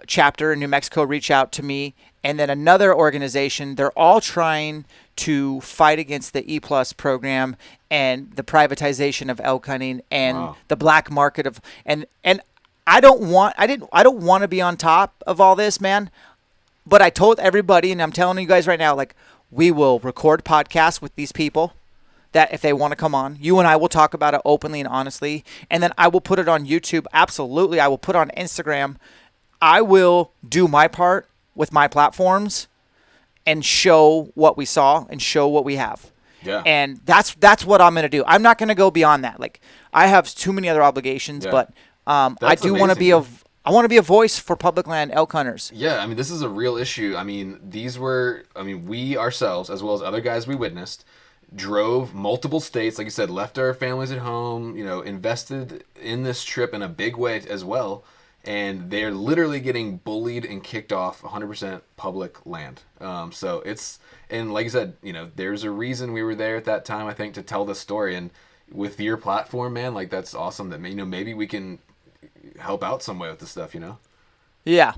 chapter in New Mexico reach out to me, and then another organization. They're all trying to fight against the E+ program and the privatization of elk hunting and the black market of and I don't want to be on top of all this, man. But I told everybody, and I'm telling you guys right now, like, we will record podcasts with these people that if they want to come on, you and I will talk about it openly and honestly, and then I will put it on YouTube. Absolutely, I will put it on Instagram. I will do my part with my platforms and show what we saw and show what we have. Yeah. And that's what I'm going to do. I'm not going to go beyond that. Like, I have too many other obligations, but I do want to be I want to be a voice for public land elk hunters. Yeah, I mean, this is a real issue. I mean, we ourselves, as well as other guys we witnessed, drove multiple states, like you said, left our families at home, invested in this trip in a big way as well. And they're literally getting bullied and kicked off 100% public land. So it's, and like you said, there's a reason we were there at that time, I think, to tell this story. And with your platform, man, like, that's awesome that, maybe we can help out some way with this stuff, Yeah.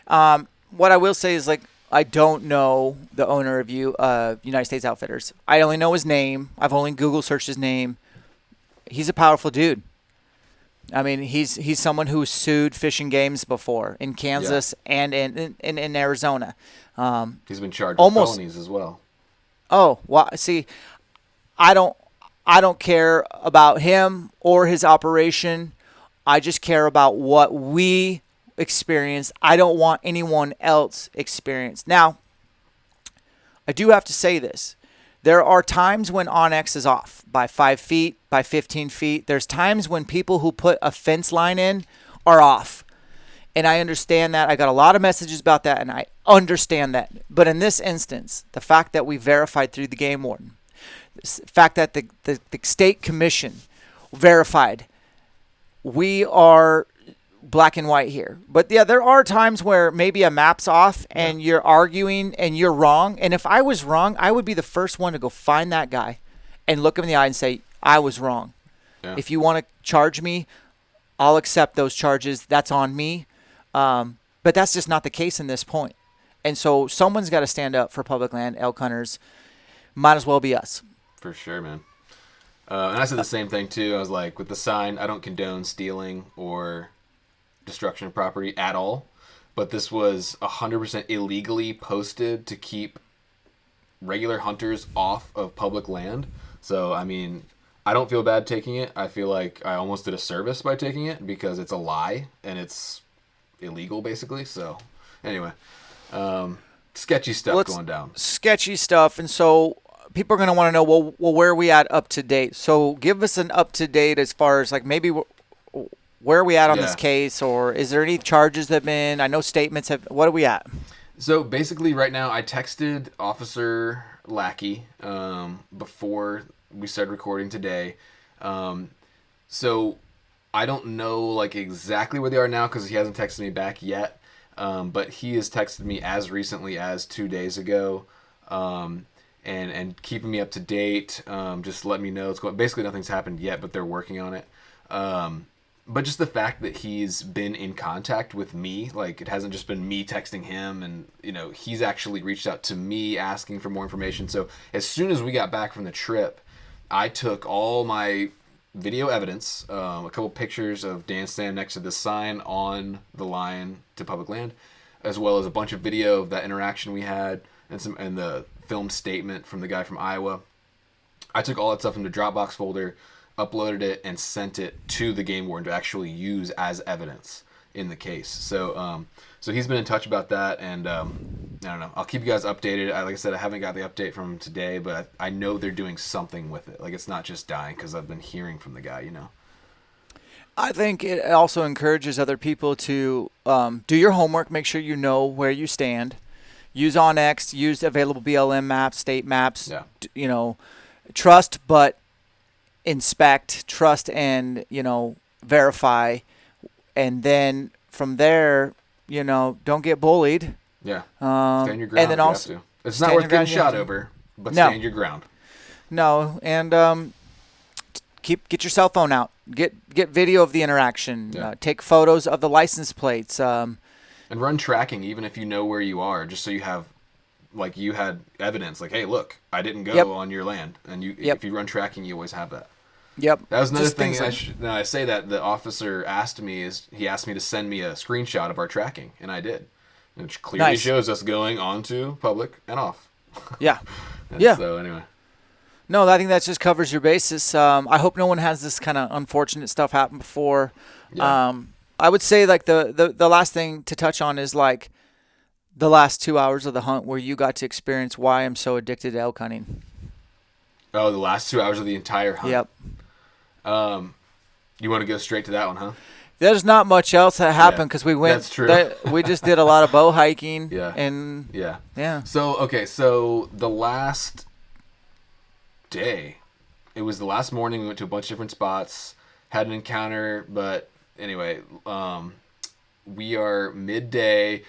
What I will say is, like, I don't know the owner of United States Outfitters. I only know his name. I've only Google searched his name. He's a powerful dude. I mean, he's someone who's sued Fish and Games before in Kansas and in Arizona. He's been charged with felonies as well. Oh, well, see, I don't care about him or his operation. I just care about what we experienced. I don't want anyone else experienced. Now, I do have to say this. There are times when Onyx is off by 5 feet, by 15 feet. There's times when people who put a fence line in are off. And I understand that. I got a lot of messages about that, and I understand that. But in this instance, the fact that we verified through the game warden, the fact that the state commission verified, we are black and white here. But yeah, there are times where maybe a map's off and you're arguing and you're wrong. And if I was wrong, I would be the first one to go find that guy and look him in the eye and say, I was wrong. Yeah. If you want to charge me, I'll accept those charges. That's on me. But that's just not the case in this point. And so someone's got to stand up for public land elk hunters. Might as well be us. For sure, man. And I said the same thing too. I was like, with the sign, I don't condone stealing or destruction of property at all. But this was 100% illegally posted to keep regular hunters off of public land. So, I mean, I don't feel bad taking it. I feel like I almost did a service by taking it because it's a lie and it's illegal, basically. So, anyway, sketchy stuff going down. Sketchy stuff. And so people are going to want to know, well, where are we at up to date? So give us an up to date as far as like maybe where are we at on this case, or is there any charges that have been? I know statements have. What are we at? So basically, right now, I texted Officer Lackey before we started recording today. So I don't know like exactly where they are now because he hasn't texted me back yet. But he has texted me as recently as 2 days ago, and keeping me up to date. Just let me know it's going. Basically, nothing's happened yet, but they're working on it. But just the fact that he's been in contact with me, like it hasn't just been me texting him, and he's actually reached out to me asking for more information. So as soon as we got back from the trip, I took all my video evidence, a couple pictures of Dan standing next to the sign on the line to public land, as well as a bunch of video of that interaction we had, and the filmed statement from the guy from Iowa. I took all that stuff into Dropbox folder, uploaded it, and sent it to the game warden to actually use as evidence in the case. So so he's been in touch about that, and I don't know. I'll keep you guys updated. Like I said, I haven't got the update from him today, but I know they're doing something with it. Like it's not just dying because I've been hearing from the guy, I think it also encourages other people to do your homework, make sure you know where you stand. Use OnX, use available BLM maps, state maps, trust, but inspect, trust, and, verify. And then from there, don't get bullied. Yeah. Stand your ground. And then also, it's not worth getting shot over, but stand your ground. No. And get your cell phone out. Get video of the interaction. Yeah. Take photos of the license plates. And run tracking, even if you know where you are, just so you have, like, you had evidence. Like, hey, look, I didn't go on your land. And if you run tracking, you always have that. Yep. That was another thing. I say that the officer asked me he asked me to send me a screenshot of our tracking, and I did. Which clearly shows us going onto public and off. Yeah. Yeah. So anyway. No, I think that just covers your basis. I hope no one has this kind of unfortunate stuff happen before. Yeah. I would say like the last thing to touch on is like the last 2 hours of the hunt where you got to experience why I'm so addicted to elk hunting. Oh, the last 2 hours of the entire hunt. Yep. You want to go straight to that one, huh? There's not much else that happened because we went. That's true. We just did a lot of bow hiking. Yeah. And yeah. So the last day, it was the last morning. We went to a bunch of different spots, had an encounter, but anyway, we are midday.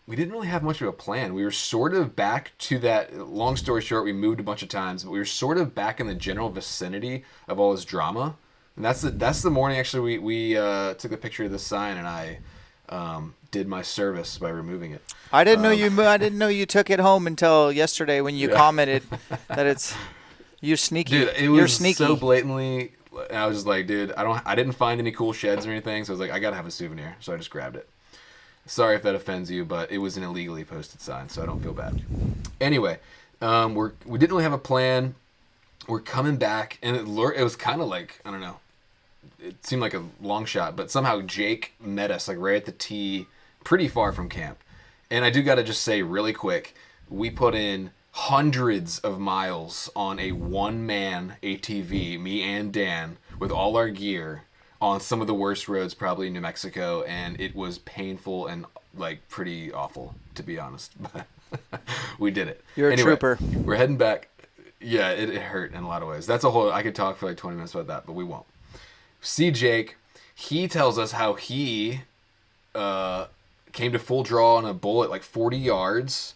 We didn't really have much of a plan. We were sort of back to that. Long story short, we moved a bunch of times, but we were sort of back in the general vicinity of all this drama. And that's the morning. Actually, we took a picture of the sign, and I did my service by removing it. I didn't know you took it home until yesterday when you commented that you're sneaky. Dude, you're sneaky. So blatantly. I was just like, dude, I didn't find any cool sheds or anything, so I was like, I gotta have a souvenir, so I just grabbed it. Sorry if that offends you, but it was an illegally posted sign, so I don't feel bad. Anyway, we didn't really have a plan. We're coming back, and it was kind of like, I don't know, it seemed like a long shot, but somehow Jake met us like right at the tee, pretty far from camp. And I do got to just say really quick, we put in hundreds of miles on a one-man ATV, me and Dan, with all our gear, on some of the worst roads probably in New Mexico, and it was painful and like pretty awful, to be honest. But we did it. You're a trooper. We're heading back. Yeah, it hurt in a lot of ways. That's a whole. I could talk for like 20 minutes about that, but we won't. See Jake. He tells us how he came to full draw on a bull at like 40 yards,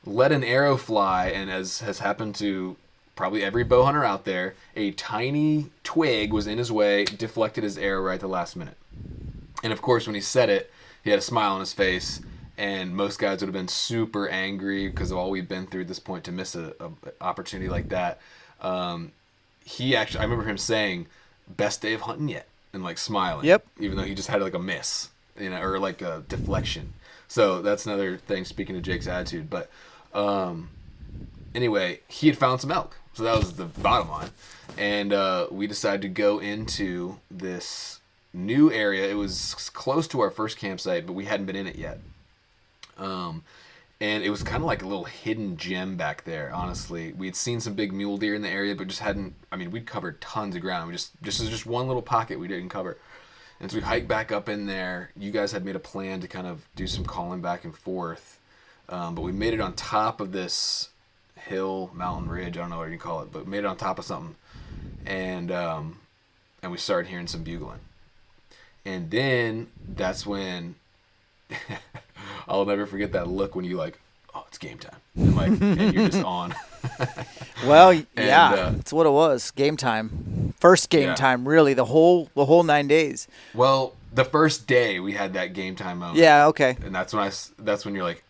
let an arrow fly, and as has happened to probably every bow hunter out there, a tiny twig was in his way, deflected his arrow right at the last minute. And of course, when he said it, he had a smile on his face, and most guys would have been super angry because of all we've been through at this point to miss a opportunity like that. He actually, I remember him saying, "Best day of hunting yet," and like smiling. Yep. Even though he just had like a miss, or like a deflection. So that's another thing. Speaking of Jake's attitude, but anyway, he had found some elk, so that was the bottom line. And we decided to go into this new area. It was close to our first campsite, but we hadn't been in it yet. And it was kind of like a little hidden gem back there, honestly. We had seen some big mule deer in the area, but just hadn't, we'd covered tons of ground. Just one little pocket we didn't cover. And so we hiked back up in there. You guys had made a plan to kind of do some calling back and forth. But we made it on top of this hill, mountain ridge, I don't know what you call it, but we made it on top of something. And we started hearing some bugling. And then that's when I'll never forget that look when you like, oh, it's game time. And you're just on. Well, yeah, that's what it was. Game time. First game time, really, the whole 9 days. Well, the first day we had that game time moment. Yeah, okay. And that's when you're like,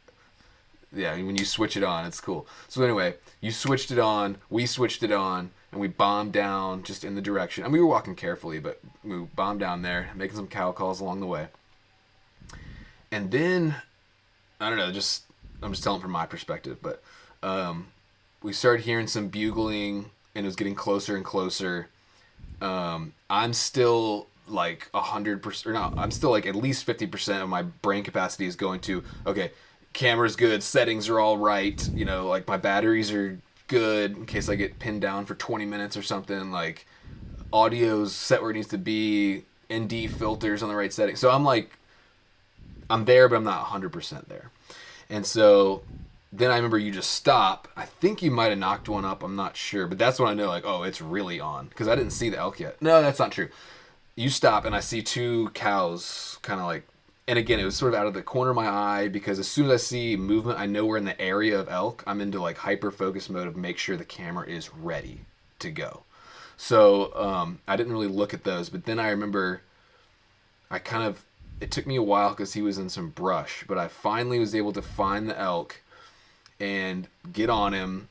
yeah, when you switch it on, it's cool. So anyway, you switched it on, we switched it on, and we bombed down just in the direction. And we were walking carefully, but we bombed down there, making some cow calls along the way. And then, I don't know, I'm just telling from my perspective, but we started hearing some bugling, and it was getting closer and closer. I'm still like 100%, or no, I'm still like at least 50% of my brain capacity is going to, okay, camera's good, settings are all right, like my batteries are good in case I get pinned down for 20 minutes or something, like audio's set where it needs to be, ND filters on the right setting. So I'm like, I'm there, but I'm not 100% there. And so then I remember you just stop. I think you might have knocked one up. I'm not sure. But that's when I know, like, oh, it's really on. Because I didn't see the elk yet. No, that's not true. You stop, and I see two cows kind of like... And again, it was sort of out of the corner of my eye, because as soon as I see movement, I know we're in the area of elk. I'm into, like, hyper-focus mode of make sure the camera is ready to go. So I didn't really look at those. But then I remember it took me a while because he was in some brush. But I finally was able to find the elk and get on him.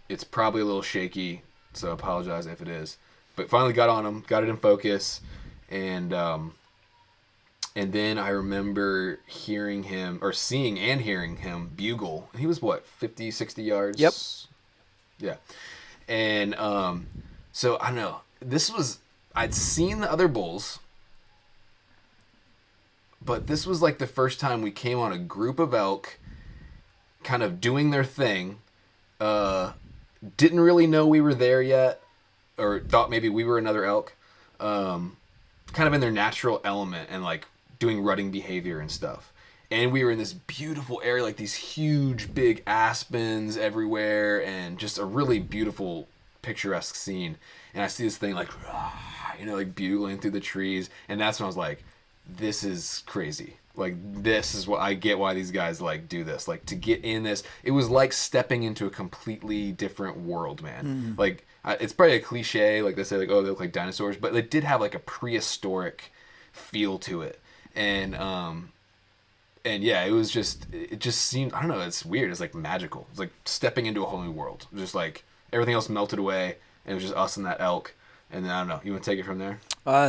It's probably a little shaky, so I apologize if it is. But finally got on him, got it in focus, and then I remember hearing him, or seeing and hearing him bugle. He was, 50, 60 yards? Yep. Yeah. And so, I don't know. I'd seen the other bulls, but this was like the first time we came on a group of elk kind of doing their thing. Didn't really know we were there yet, or thought maybe we were another elk. Kind of in their natural element and like doing rutting behavior and stuff. And we were in this beautiful area, like these huge big aspens everywhere, and just a really beautiful picturesque scene. And I see this thing like bugling through the trees, and that's when I was like, this is crazy. Like, this is what I get why these guys like do this. Like, to get in this, it was like stepping into a completely different world, man. Like, it's probably a cliche, like they say, like, oh, they look like dinosaurs, but it did have like a prehistoric feel to it. And yeah, it just seemed, I don't know, it's weird. It's like magical. It's like stepping into a whole new world. Just like everything else melted away, and it was just us and that elk. And then, I don't know, you want to take it from there?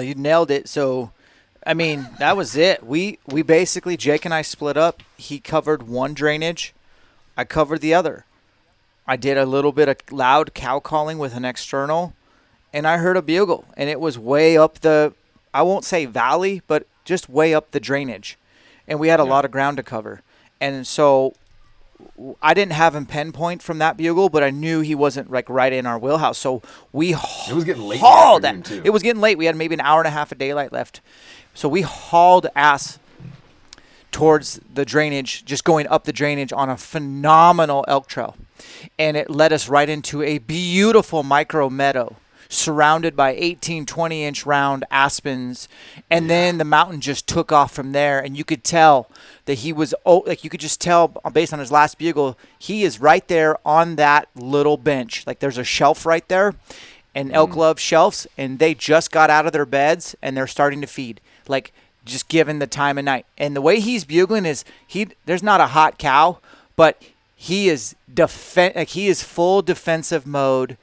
You nailed it. So, I mean, that was it. We basically, Jake and I split up. He covered one drainage. I covered the other. I did a little bit of loud cow calling with an external, and I heard a bugle. And it was way up the, I won't say valley, but just way up the drainage. And we had a lot of ground to cover. And so I didn't have him pinpoint from that bugle, but I knew he wasn't like right in our wheelhouse. So we it was getting late hauled in the afternoon, too. It was getting late. We had maybe an hour and a half of daylight left. So we hauled ass towards the drainage, just going up the drainage on a phenomenal elk trail. And it led us right into a beautiful micro meadow surrounded by 18, 20-inch round aspens. And then the mountain just took off from there. And you could tell that he was, you could just tell based on his last bugle, he is right there on that little bench. Like, there's a shelf right there. And elk love shelves, and they just got out of their beds, and they're starting to feed. Like, just given the time of night. And the way he's bugling is, there's not a hot cow, but he is he is full defensive mode.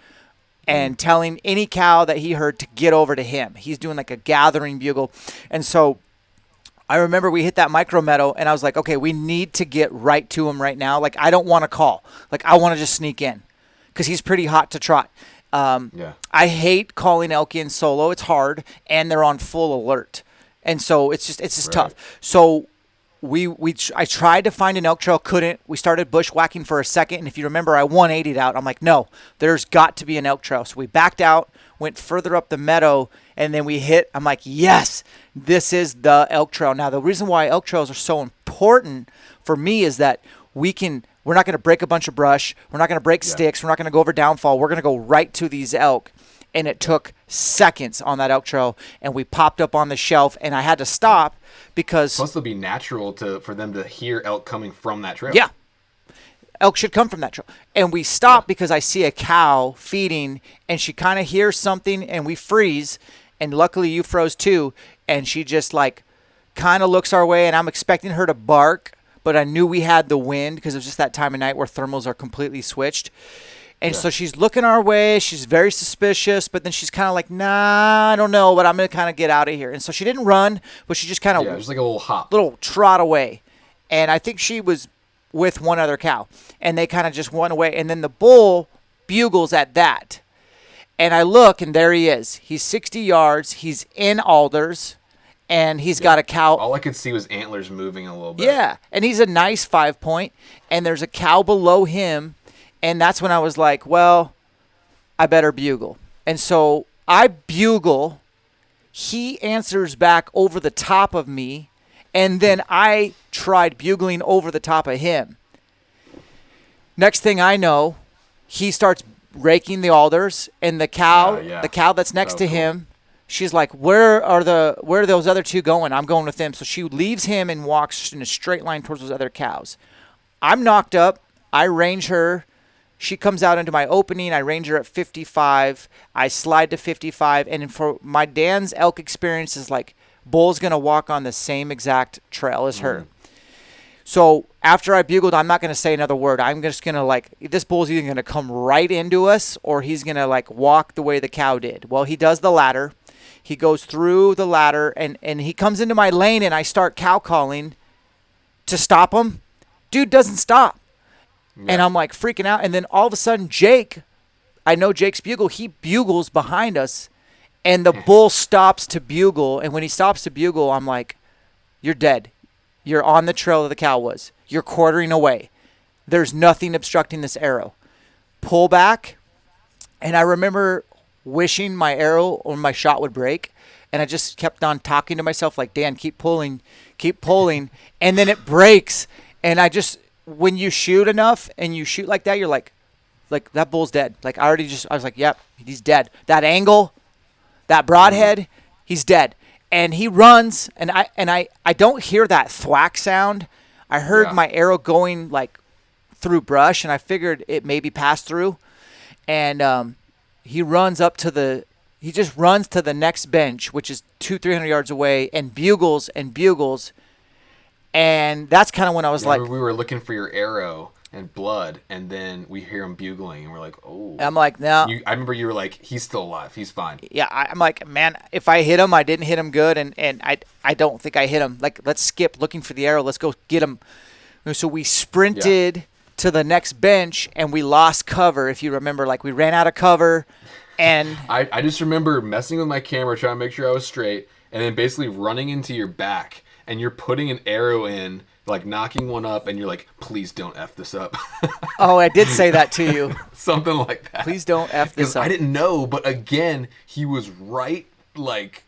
and telling any cow that he heard to get over to him. He's doing like a gathering bugle. And so I remember we hit that micro meadow, and I was like, okay, we need to get right to him right now. Like, I don't want to call. Like, I want to just sneak in because he's pretty hot to trot. I hate calling elk in solo. It's hard, and they're on full alert. And so it's just tough. So I tried to find an elk trail, couldn't. We started bushwhacking for a second, and if you remember, I 180'd out. I'm like, no, there's got to be an elk trail. So we backed out, went further up the meadow, and then we hit. I'm like, yes, this is the elk trail. Now, the reason why elk trails are so important for me is that we're not going to break a bunch of brush. We're not going to break sticks. We're not going to go over downfall. We're going to go right to these elk. And it took seconds on that elk trail, and we popped up on the shelf, and I had to stop because... Plus, it'll be natural for them to hear elk coming from that trail. Yeah. Elk should come from that trail. And we stopped because I see a cow feeding, and she kind of hears something, and we freeze, and luckily you froze too, and she just like kind of looks our way, and I'm expecting her to bark, but I knew we had the wind because it was just that time of night where thermals are completely switched. And so she's looking our way. She's very suspicious, but then she's kind of like, nah, I don't know, but I'm going to kind of get out of here. And so she didn't run, but she just kind of... Yeah, just like a little hop. Little trot away. And I think she was with one other cow. And they kind of just went away. And then the bull bugles at that. And I look, and there he is. He's 60 yards. He's in alders. And he's got a cow. All I could see was antlers moving a little bit. Yeah, and he's a nice 5-point. And there's a cow below him. And that's when I was like, well, I better bugle. And so I bugle. He answers back over the top of me. And then I tried bugling over the top of him. Next thing I know, he starts raking the alders. And the cow, that's next to him, she's like, where are those other two going? I'm going with them. So she leaves him and walks in a straight line towards those other cows. I'm knocked up. I range her. She comes out into my opening. I range her at 55. I slide to 55. And for my Dan's elk experience is like, bull's going to walk on the same exact trail as her. So after I bugled, I'm not going to say another word. I'm just going to like, this bull's either going to come right into us or he's going to like walk the way the cow did. Well, he does the latter. He goes through the ladder and he comes into my lane and I start cow calling to stop him. Dude doesn't stop. Yeah. And I'm like freaking out. And then all of a sudden, Jake, I know Jake's bugle, he bugles behind us and the bull stops to bugle. And when he stops to bugle, I'm like, you're dead. You're on the trail that the cow was. You're quartering away. There's nothing obstructing this arrow. Pull back. And I remember wishing my arrow or my shot would break. And I just kept on talking to myself like, Dan, keep pulling. And then it breaks. And when you shoot enough and you shoot like that, you're like that bull's dead. Like I was like, yep, he's dead. That angle, that broadhead, he's dead. And he runs and I don't hear that thwack sound. I heard my arrow going like through brush and I figured it maybe passed through. And he runs he just runs to the next bench, which is 200-300 yards away, and bugles. And that's kind of when I was like... We were looking for your arrow and blood, and then we hear him bugling, and we're like, oh. I'm like, no. I remember you were like, he's still alive. He's fine. Yeah, I'm like, man, if I hit him, I didn't hit him good, and I don't think I hit him. Like, let's skip looking for the arrow. Let's go get him. So we sprinted to the next bench, and we lost cover, if you remember. Like, we ran out of cover, and... I just remember messing with my camera, trying to make sure I was straight, and then basically running into your back. And you're putting an arrow in, like knocking one up, and you're like, please don't F this up. Oh, I did say that to you. Something like that. Please don't F this up. I didn't know, but again, he was right, like,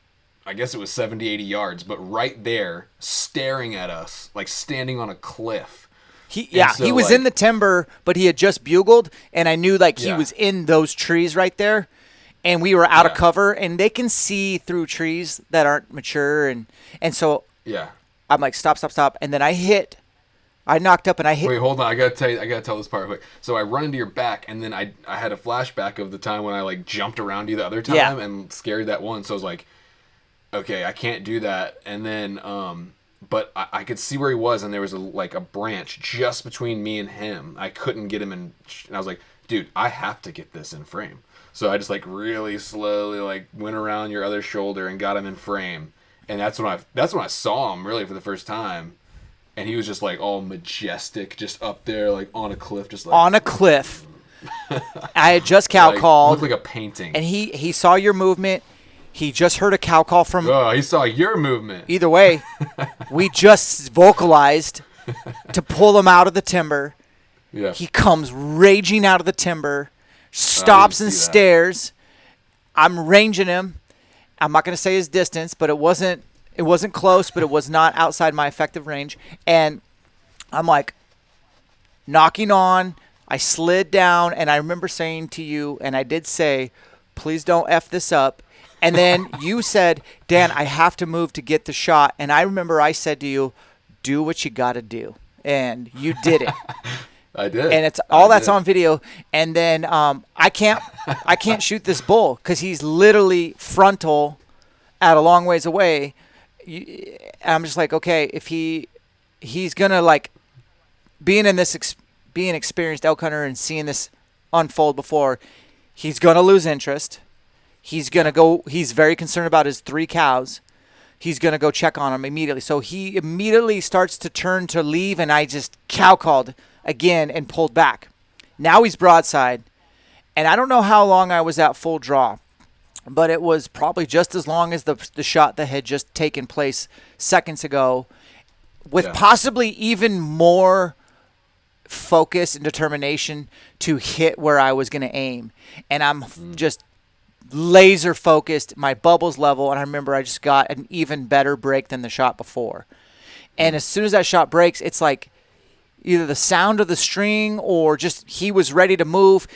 I guess it was 70, 80 yards, but right there, staring at us, like standing on a cliff. He was in the timber, but he had just bugled, and I knew like he was in those trees right there. And we were out of cover, and they can see through trees that aren't mature, and so... Yeah. I'm like, stop. And then I knocked up and I hit. Wait, hold on. I gotta tell this part quick. So I run into your back, and then I had a flashback of the time when I like jumped around you the other time and scared that one. So I was like, okay, I can't do that. And then, but I could see where he was, and there was a branch just between me and him. I couldn't get him, and I was like, dude, I have to get this in frame. So I just like really slowly like went around your other shoulder and got him in frame. And that's when I saw him really for the first time. And he was just like all majestic, just up there like on a cliff, just like on a cliff. I had just cow called. Looked like a painting. And he saw your movement. He just heard a cow call from. Oh, he saw your movement. Either way, we just vocalized to pull him out of the timber. Yeah. He comes raging out of the timber, stops and stares. I'm ranging him. I'm not going to say his distance, but it wasn't close, but it was not outside my effective range. And I'm like knocking on. I slid down, and I remember saying to you, and I did say, please don't F this up. And then you said, Dan, I have to move to get the shot. And I remember I said to you, do what you got to do. And you did it. I did. And it's all that's on video. And then I can't shoot this bull because he's literally frontal at a long ways away. I'm just like, okay, if he's going to like being an experienced elk hunter and seeing this unfold before, he's going to lose interest. He's going to go, he's very concerned about his 3 cows. He's going to go check on them immediately. So he immediately starts to turn to leave, and I just cow called again and pulled back. Now he's broadside, and I don't know how long I was at full draw, but it was probably just as long as the shot that had just taken place seconds ago, with possibly even more focus and determination to hit where I was going to aim. And I'm just laser focused, my bubbles level, and I remember I just got an even better break than the shot before. And as soon as that shot breaks, it's like either the sound of the string or just he was ready to move.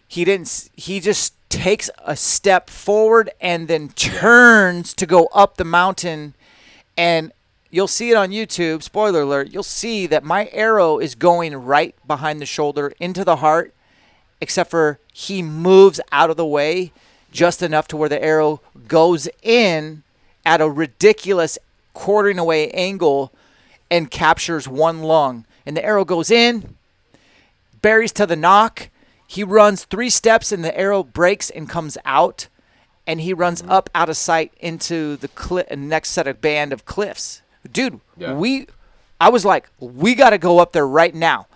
He just takes a step forward and then turns to go up the mountain. And you'll see it on YouTube, spoiler alert, you'll see that my arrow is going right behind the shoulder into the heart, except for he moves out of the way just enough to where the arrow goes in at a ridiculous quartering away angle and captures one lung. And the arrow goes in, buries to the knock. He runs 3 steps and the arrow breaks and comes out. And he runs up out of sight into the next set of band of cliffs. Dude, I was like, we got to go up there right now.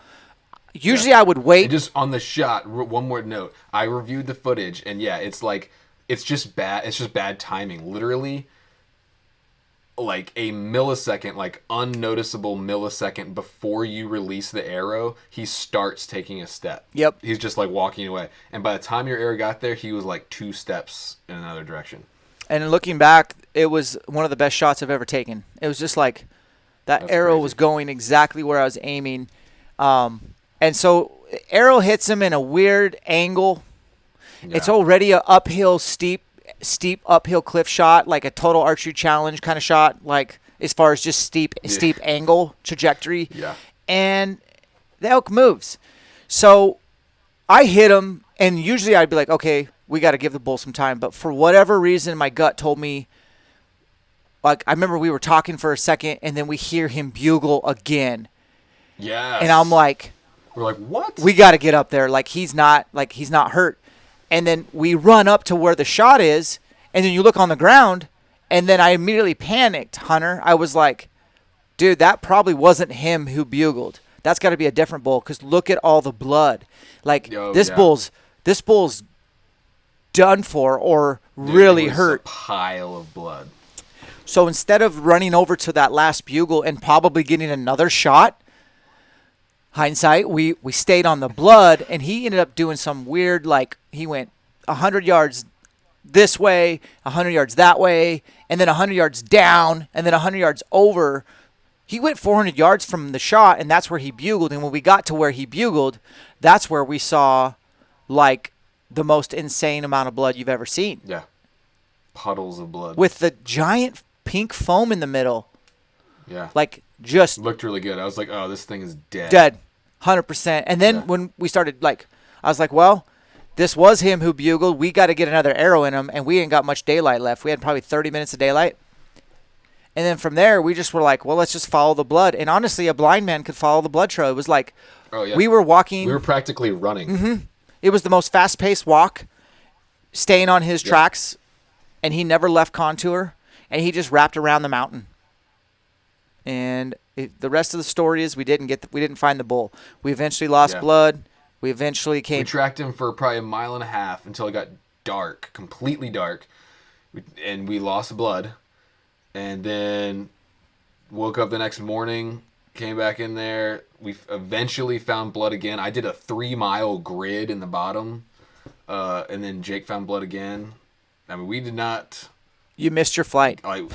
Usually I would wait. And just on the shot, one more note. I reviewed the footage, and it's like, it's just bad. It's just bad timing. Literally, like a millisecond, like unnoticeable millisecond before you release the arrow, he starts taking a step. Yep. He's just like walking away. And by the time your arrow got there, he was like 2 steps in another direction. And looking back, it was one of the best shots I've ever taken. It was just like that arrow was going exactly where I was aiming. And so arrow hits him in a weird angle. Yeah. It's already a uphill, steep uphill cliff shot, like a total archery challenge kind of shot, like as far as just steep angle trajectory. Yeah. And the elk moves. So I hit him, and usually I'd be like, okay, we got to give the bull some time. But for whatever reason, my gut told me, like, I remember we were talking for a second, and then we hear him bugle again. Yeah. And I'm like, we're like, what? We got to get up there. Like he's not hurt. And then we run up to where the shot is, and then you look on the ground, and then I immediately panicked, Hunter. I was like, dude, that probably wasn't him who bugled. That's got to be a different bull, because look at all the blood. Like this bull's done for or really hurt. A pile of blood. So instead of running over to that last bugle and probably getting another shot, hindsight, we stayed on the blood, and he ended up doing some weird, like he went 100 yards this way, 100 yards that way, and then 100 yards down, and then 100 yards over. He went 400 yards from the shot, and that's where he bugled. And when we got to where he bugled, that's where we saw like the most insane amount of blood you've ever seen. Yeah. Puddles of blood. With the giant pink foam in the middle. Yeah. Like just looked really good. I was like, oh, this thing is dead. Dead. 100%. And then when we started, like, I was like, well, this was him who bugled. We got to get another arrow in him, and we ain't got much daylight left. We had probably 30 minutes of daylight. And then from there, we just were like, well, let's just follow the blood. And honestly, a blind man could follow the blood trail. It was like we were walking. We were practically running. Mm-hmm. It was the most fast-paced walk, staying on his tracks, and he never left contour, and he just wrapped around the mountain. And the rest of the story is we didn't find the bull. We eventually lost blood. We eventually came. We tracked him for probably a mile and a half until it got dark, completely dark, and we lost blood. And then woke up the next morning, came back in there. We eventually found blood again. I did a 3-mile grid in the bottom, and then Jake found blood again. I mean, we did not. You missed your flight. I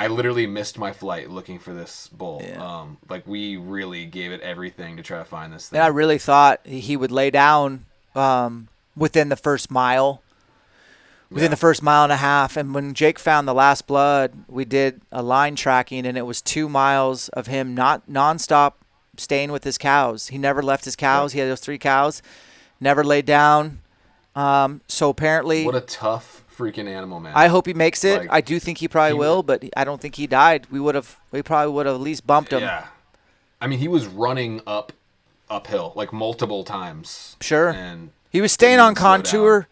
literally missed my flight looking for this bull. Yeah. Like, we really gave it everything to try to find this thing. And I really thought he would lay down within the first mile. Within the first mile and a half. And when Jake found the last blood, we did a line tracking, and it was 2 miles of him not nonstop staying with his cows. He never left his cows. He had those 3 cows, never laid down. So apparently, what a tough freaking animal, man. I hope he makes it. I do think he probably will, but I don't think he died. We probably would have at least bumped him. Yeah. I mean, he was running uphill like multiple times. Sure. And he was staying on contour.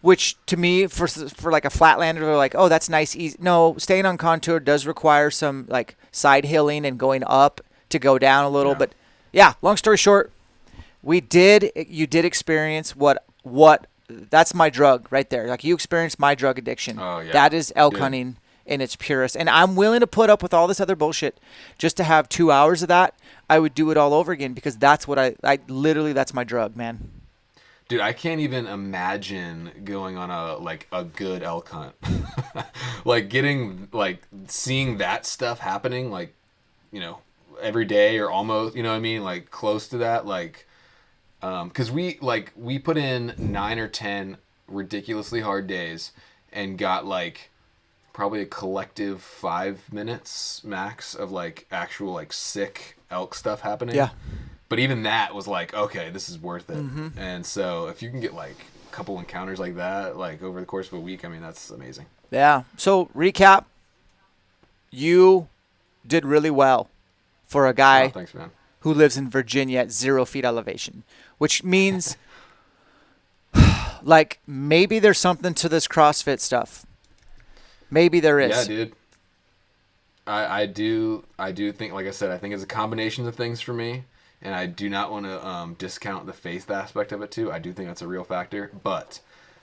Which to me, for like a flatlander, they're like, oh, that's nice, easy. No, staying on contour does require some like side hilling and going up to go down a little. Yeah. But yeah, long story short, you did experience what that's my drug right there. Like you experienced my drug addiction. Oh yeah. That is elk hunting in its purest. And I'm willing to put up with all this other bullshit just to have 2 hours of that. I would do it all over again because that's what I literally, that's my drug, man. Dude, I can't even imagine going on a good elk hunt. Like seeing that stuff happening, like, you know, every day or almost, you know what I mean? Like close to that, like, cause we put in 9 or 10 ridiculously hard days and got like probably a collective 5 minutes max of like actual like sick elk stuff happening. Yeah. But even that was like, okay, this is worth it. Mm-hmm. And so if you can get like a couple encounters like that, like over the course of a week, I mean, that's amazing. Yeah. So recap, you did really well for a guy thanks, man. Who lives in Virginia at 0 feet elevation, which means like maybe there's something to this CrossFit stuff. Maybe there is. Yeah, dude. I do think, like I said, I think it's a combination of things for me. And I do not want to discount the faith aspect of it, too. I do think that's a real factor. But,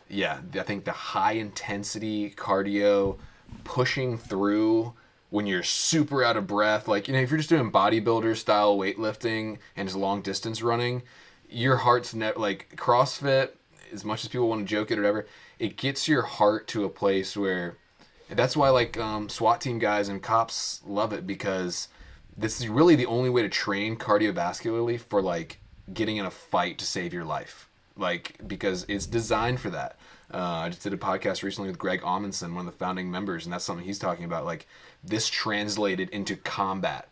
yeah, I think the high-intensity cardio, pushing through when you're super out of breath. Like, you know, if you're just doing bodybuilder-style weightlifting and just long-distance running, your heart's like, CrossFit, as much as people want to joke it or whatever, it gets your heart to a place where... That's why, like, SWAT team guys and cops love it because... This is really the only way to train cardiovascularly for like getting in a fight to save your life, like because it's designed for that. I just did a podcast recently with Greg Amundsen, one of the founding members, and that's something he's talking about. Like this translated into combat,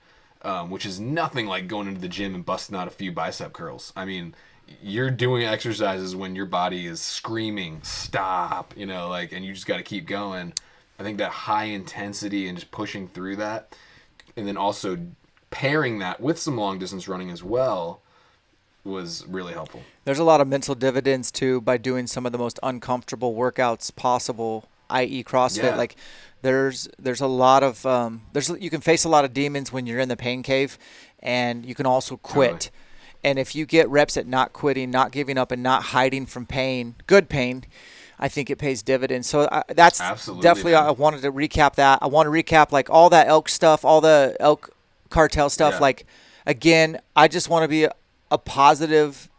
which is nothing like going into the gym and busting out a few bicep curls. I mean, you're doing exercises when your body is screaming, stop, you know, like, and you just got to keep going. I think that high intensity and just pushing through that. And then also pairing that with some long distance running as well was really helpful. There's a lot of mental dividends too by doing some of the most uncomfortable workouts possible, i.e. CrossFit. Yeah. Like there's a lot of you can face a lot of demons when you're in the pain cave, and you can also quit. Totally. And if you get reps at not quitting, not giving up, and not hiding from pain, good pain, I think it pays dividends. So that's absolutely, definitely, man. I wanted to recap that. I want to recap like all that elk stuff, all the elk cartel stuff. Yeah. Like, again, I just want to be a positive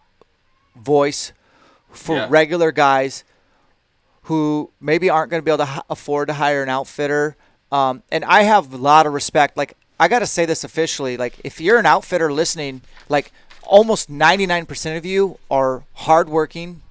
voice for regular guys who maybe aren't going to be able to afford to hire an outfitter. And I have a lot of respect. Like, I got to say this officially. Like, if you're an outfitter listening, like almost 99% of you are hardworking,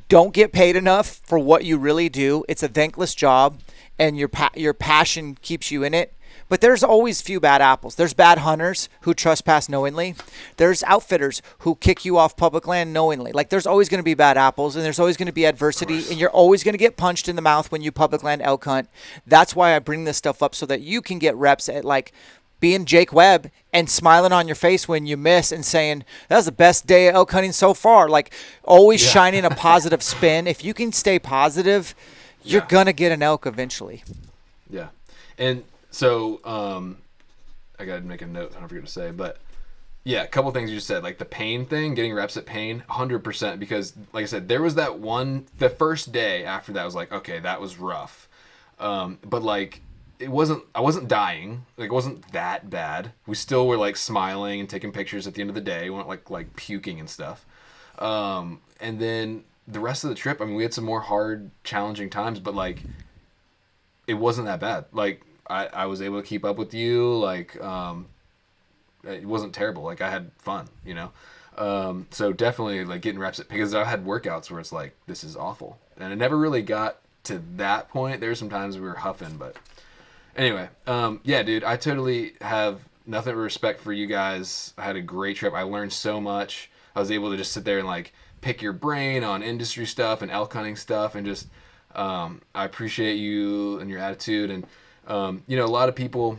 don't get paid enough for what you really do. It's a thankless job, and your passion keeps you in it. But there's always few bad apples. There's bad hunters who trespass knowingly. There's outfitters who kick you off public land knowingly. Like, there's always going to be bad apples, and there's always going to be adversity, and you're always going to get punched in the mouth when you public land elk hunt. That's why I bring this stuff up, so that you can get reps at, like, being Jake Webb and smiling on your face when you miss and saying, that was the best day of elk hunting so far. Like, always shining a positive spin. If you can stay positive, you're going to get an elk eventually. Yeah. And so I got to make a note. I don't forget to say. But, yeah, a couple things you just said. Like, the pain thing, getting reps at pain, 100%. Because, like I said, there was that one, the first day after that was like, okay, that was rough. But, like, I wasn't dying. Like, it wasn't that bad. We still were, like, smiling and taking pictures at the end of the day. We weren't, like puking and stuff. And then the rest of the trip, I mean, we had some more hard, challenging times, but, like, it wasn't that bad. Like, I was able to keep up with you. Like, it wasn't terrible. Like, I had fun, you know? So definitely, like, getting reps at, because I had workouts where it's like, this is awful. And it never really got to that point. There were some times we were huffing, but anyway, yeah, dude, I totally have nothing but respect for you guys. I had a great trip. I learned so much. I was able to just sit there and, like, pick your brain on industry stuff and elk hunting stuff, and just, I appreciate you and your attitude. And, you know, a lot of people,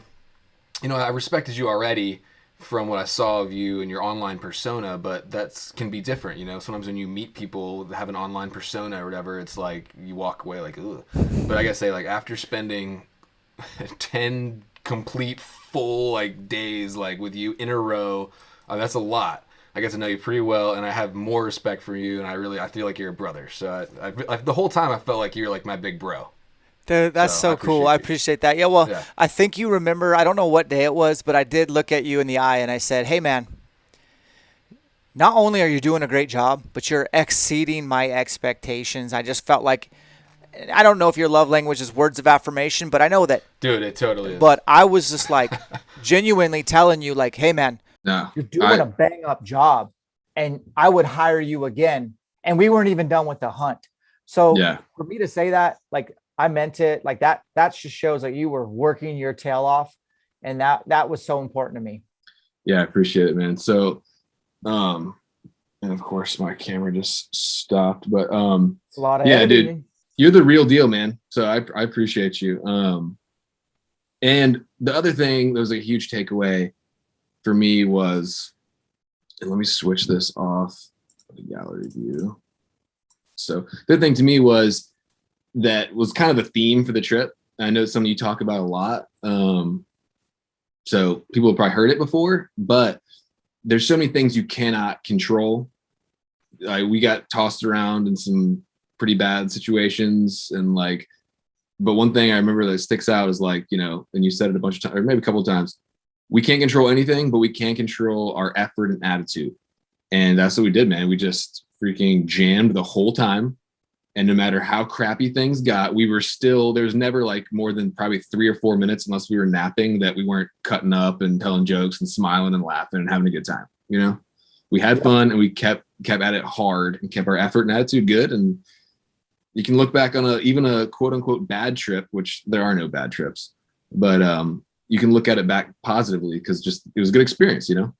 you know, I respected you already from what I saw of you and your online persona, but that can be different, you know. Sometimes when you meet people that have an online persona or whatever, it's like you walk away like, ugh. But I gotta say, like, after spending 10 complete full, like, days, like, with you in a row, that's a lot. I get to know you pretty well, and I have more respect for you, and I feel like you're a brother. So I the whole time I felt like you're like my big bro. Dude, that's so cool. I appreciate that. Yeah, well, I think you remember, I don't know what day it was, but I did look at you in the eye and I said, hey, man, not only are you doing a great job, but you're exceeding my expectations. I just felt like, I don't know if your love language is words of affirmation, but I know that. Dude, it totally is. But I was just like genuinely telling you, like, hey, man, you're doing a bang up job, and I would hire you again. And we weren't even done with the hunt. So for me to say that, like, I meant it. Like, that just shows that you were working your tail off, and that was so important to me. Yeah, I appreciate it, man. So, and of course my camera just stopped, but a lot of editing. Dude, you're the real deal, man. So I appreciate you. And the other thing that was a huge takeaway for me was, and let me switch this off the gallery view. So the thing to me was, that was kind of the theme for the trip. I know it's something you talk about a lot. So people have probably heard it before, but there's so many things you cannot control. We got tossed around in some pretty bad situations, and, like, but one thing I remember that sticks out is, like, you know, and you said it a bunch of times, or maybe a couple of times, we can't control anything, but we can control our effort and attitude. And that's what we did, man. We just freaking jammed the whole time. And no matter how crappy things got, we were still, there's never, like, more than probably 3 or 4 minutes, unless we were napping, that we weren't cutting up and telling jokes and smiling and laughing and having a good time. You know, we had fun, and we kept at it hard and kept our effort and attitude good. And you can look back on even a quote unquote bad trip, which there are no bad trips, but you can look at it back positively, because just, it was a good experience, you know?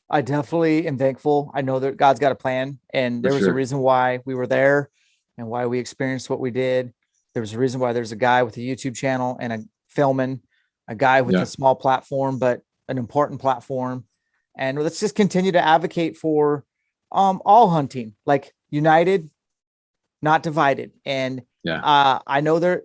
I definitely am thankful. I know that God's got a plan, and there was a reason why we were there and why we experienced what we did. There was a reason why there's a guy with a YouTube channel and a filming, a guy with a small platform, but an important platform. And let's just continue to advocate for all hunting, like, united, not divided. And I know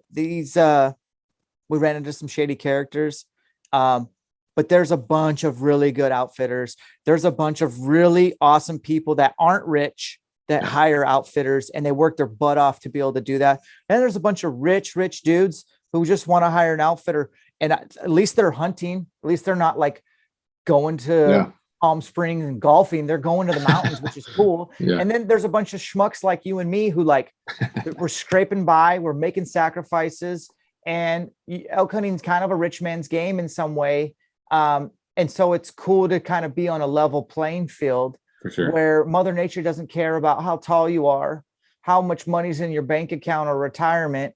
we ran into some shady characters, but there's a bunch of really good outfitters. There's a bunch of really awesome people that aren't rich, that hire outfitters, and they work their butt off to be able to do that. And there's a bunch of rich dudes who just want to hire an outfitter, and at least they're hunting. At least they're not, like, going to Palm Springs and golfing. They're going to the mountains, which is cool. And then there's a bunch of schmucks like you and me who, like, we're scraping by, we're making sacrifices, and elk hunting is kind of a rich man's game in some way. And so it's cool to kind of be on a level playing field. For sure. Where Mother Nature doesn't care about how tall you are, how much money's in your bank account or retirement,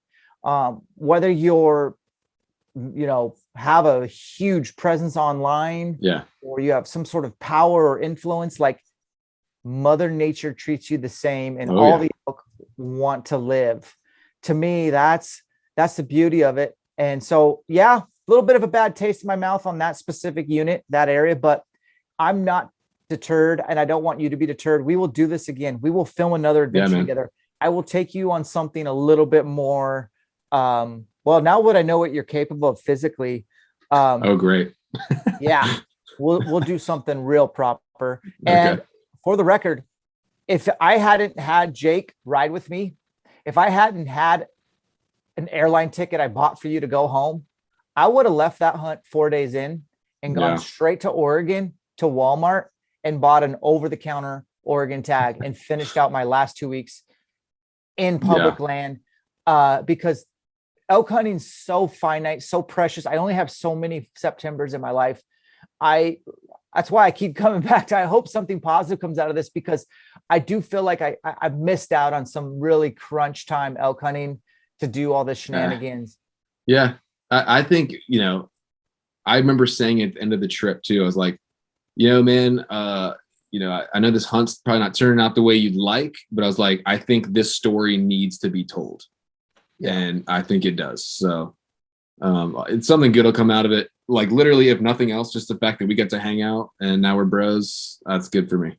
whether you're have a huge presence online, Yeah. or you have some sort of power or influence, like Mother Nature treats you the same, and all the elk want to live. To me, that's the beauty of it. And so, yeah, a little bit of a bad taste in my mouth on that specific unit, that area, but I'm not deterred, and I don't want you to be deterred. We will do this again. We will film another adventure together. I will take you on something a little bit more. Well, now that I know what you're capable of physically, Oh, great. yeah, we'll do something real proper. And for the record, if I hadn't had Jake ride with me, if I hadn't had an airline ticket I bought for you to go home, I would have left that hunt 4 days in and gone straight to Oregon, to Walmart, and bought an over-the-counter Oregon tag and finished out my last 2 weeks in public land, because elk hunting's so finite, so precious. I only have so many Septembers in my life. That's why I keep coming back to, I hope something positive comes out of this, because I do feel like I've missed out on some really crunch time elk hunting to do all the shenanigans. Yeah. I think, I remember saying at the end of the trip too, I was like, man, I know this hunt's probably not turning out the way you'd like, but I was like, I think this story needs to be told. Yeah. And I think it does. So it's something good will come out of it. Like literally, if nothing else, just the fact that we get to hang out and now we're bros, that's good for me.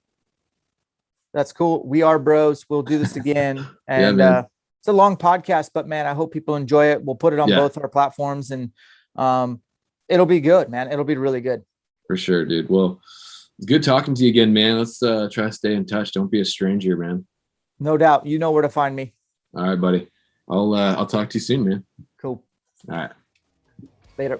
That's cool. We are bros. We'll do this again. And it's a long podcast, but man, I hope people enjoy it. We'll put it on both our platforms, and it'll be good, man. It'll be really good. For sure, dude. Well, it's good talking to you again, man. Let's try to stay in touch. Don't be a stranger, man. No doubt. You know where to find me. All right, buddy. I'll talk to you soon, man. Cool. All right. Later.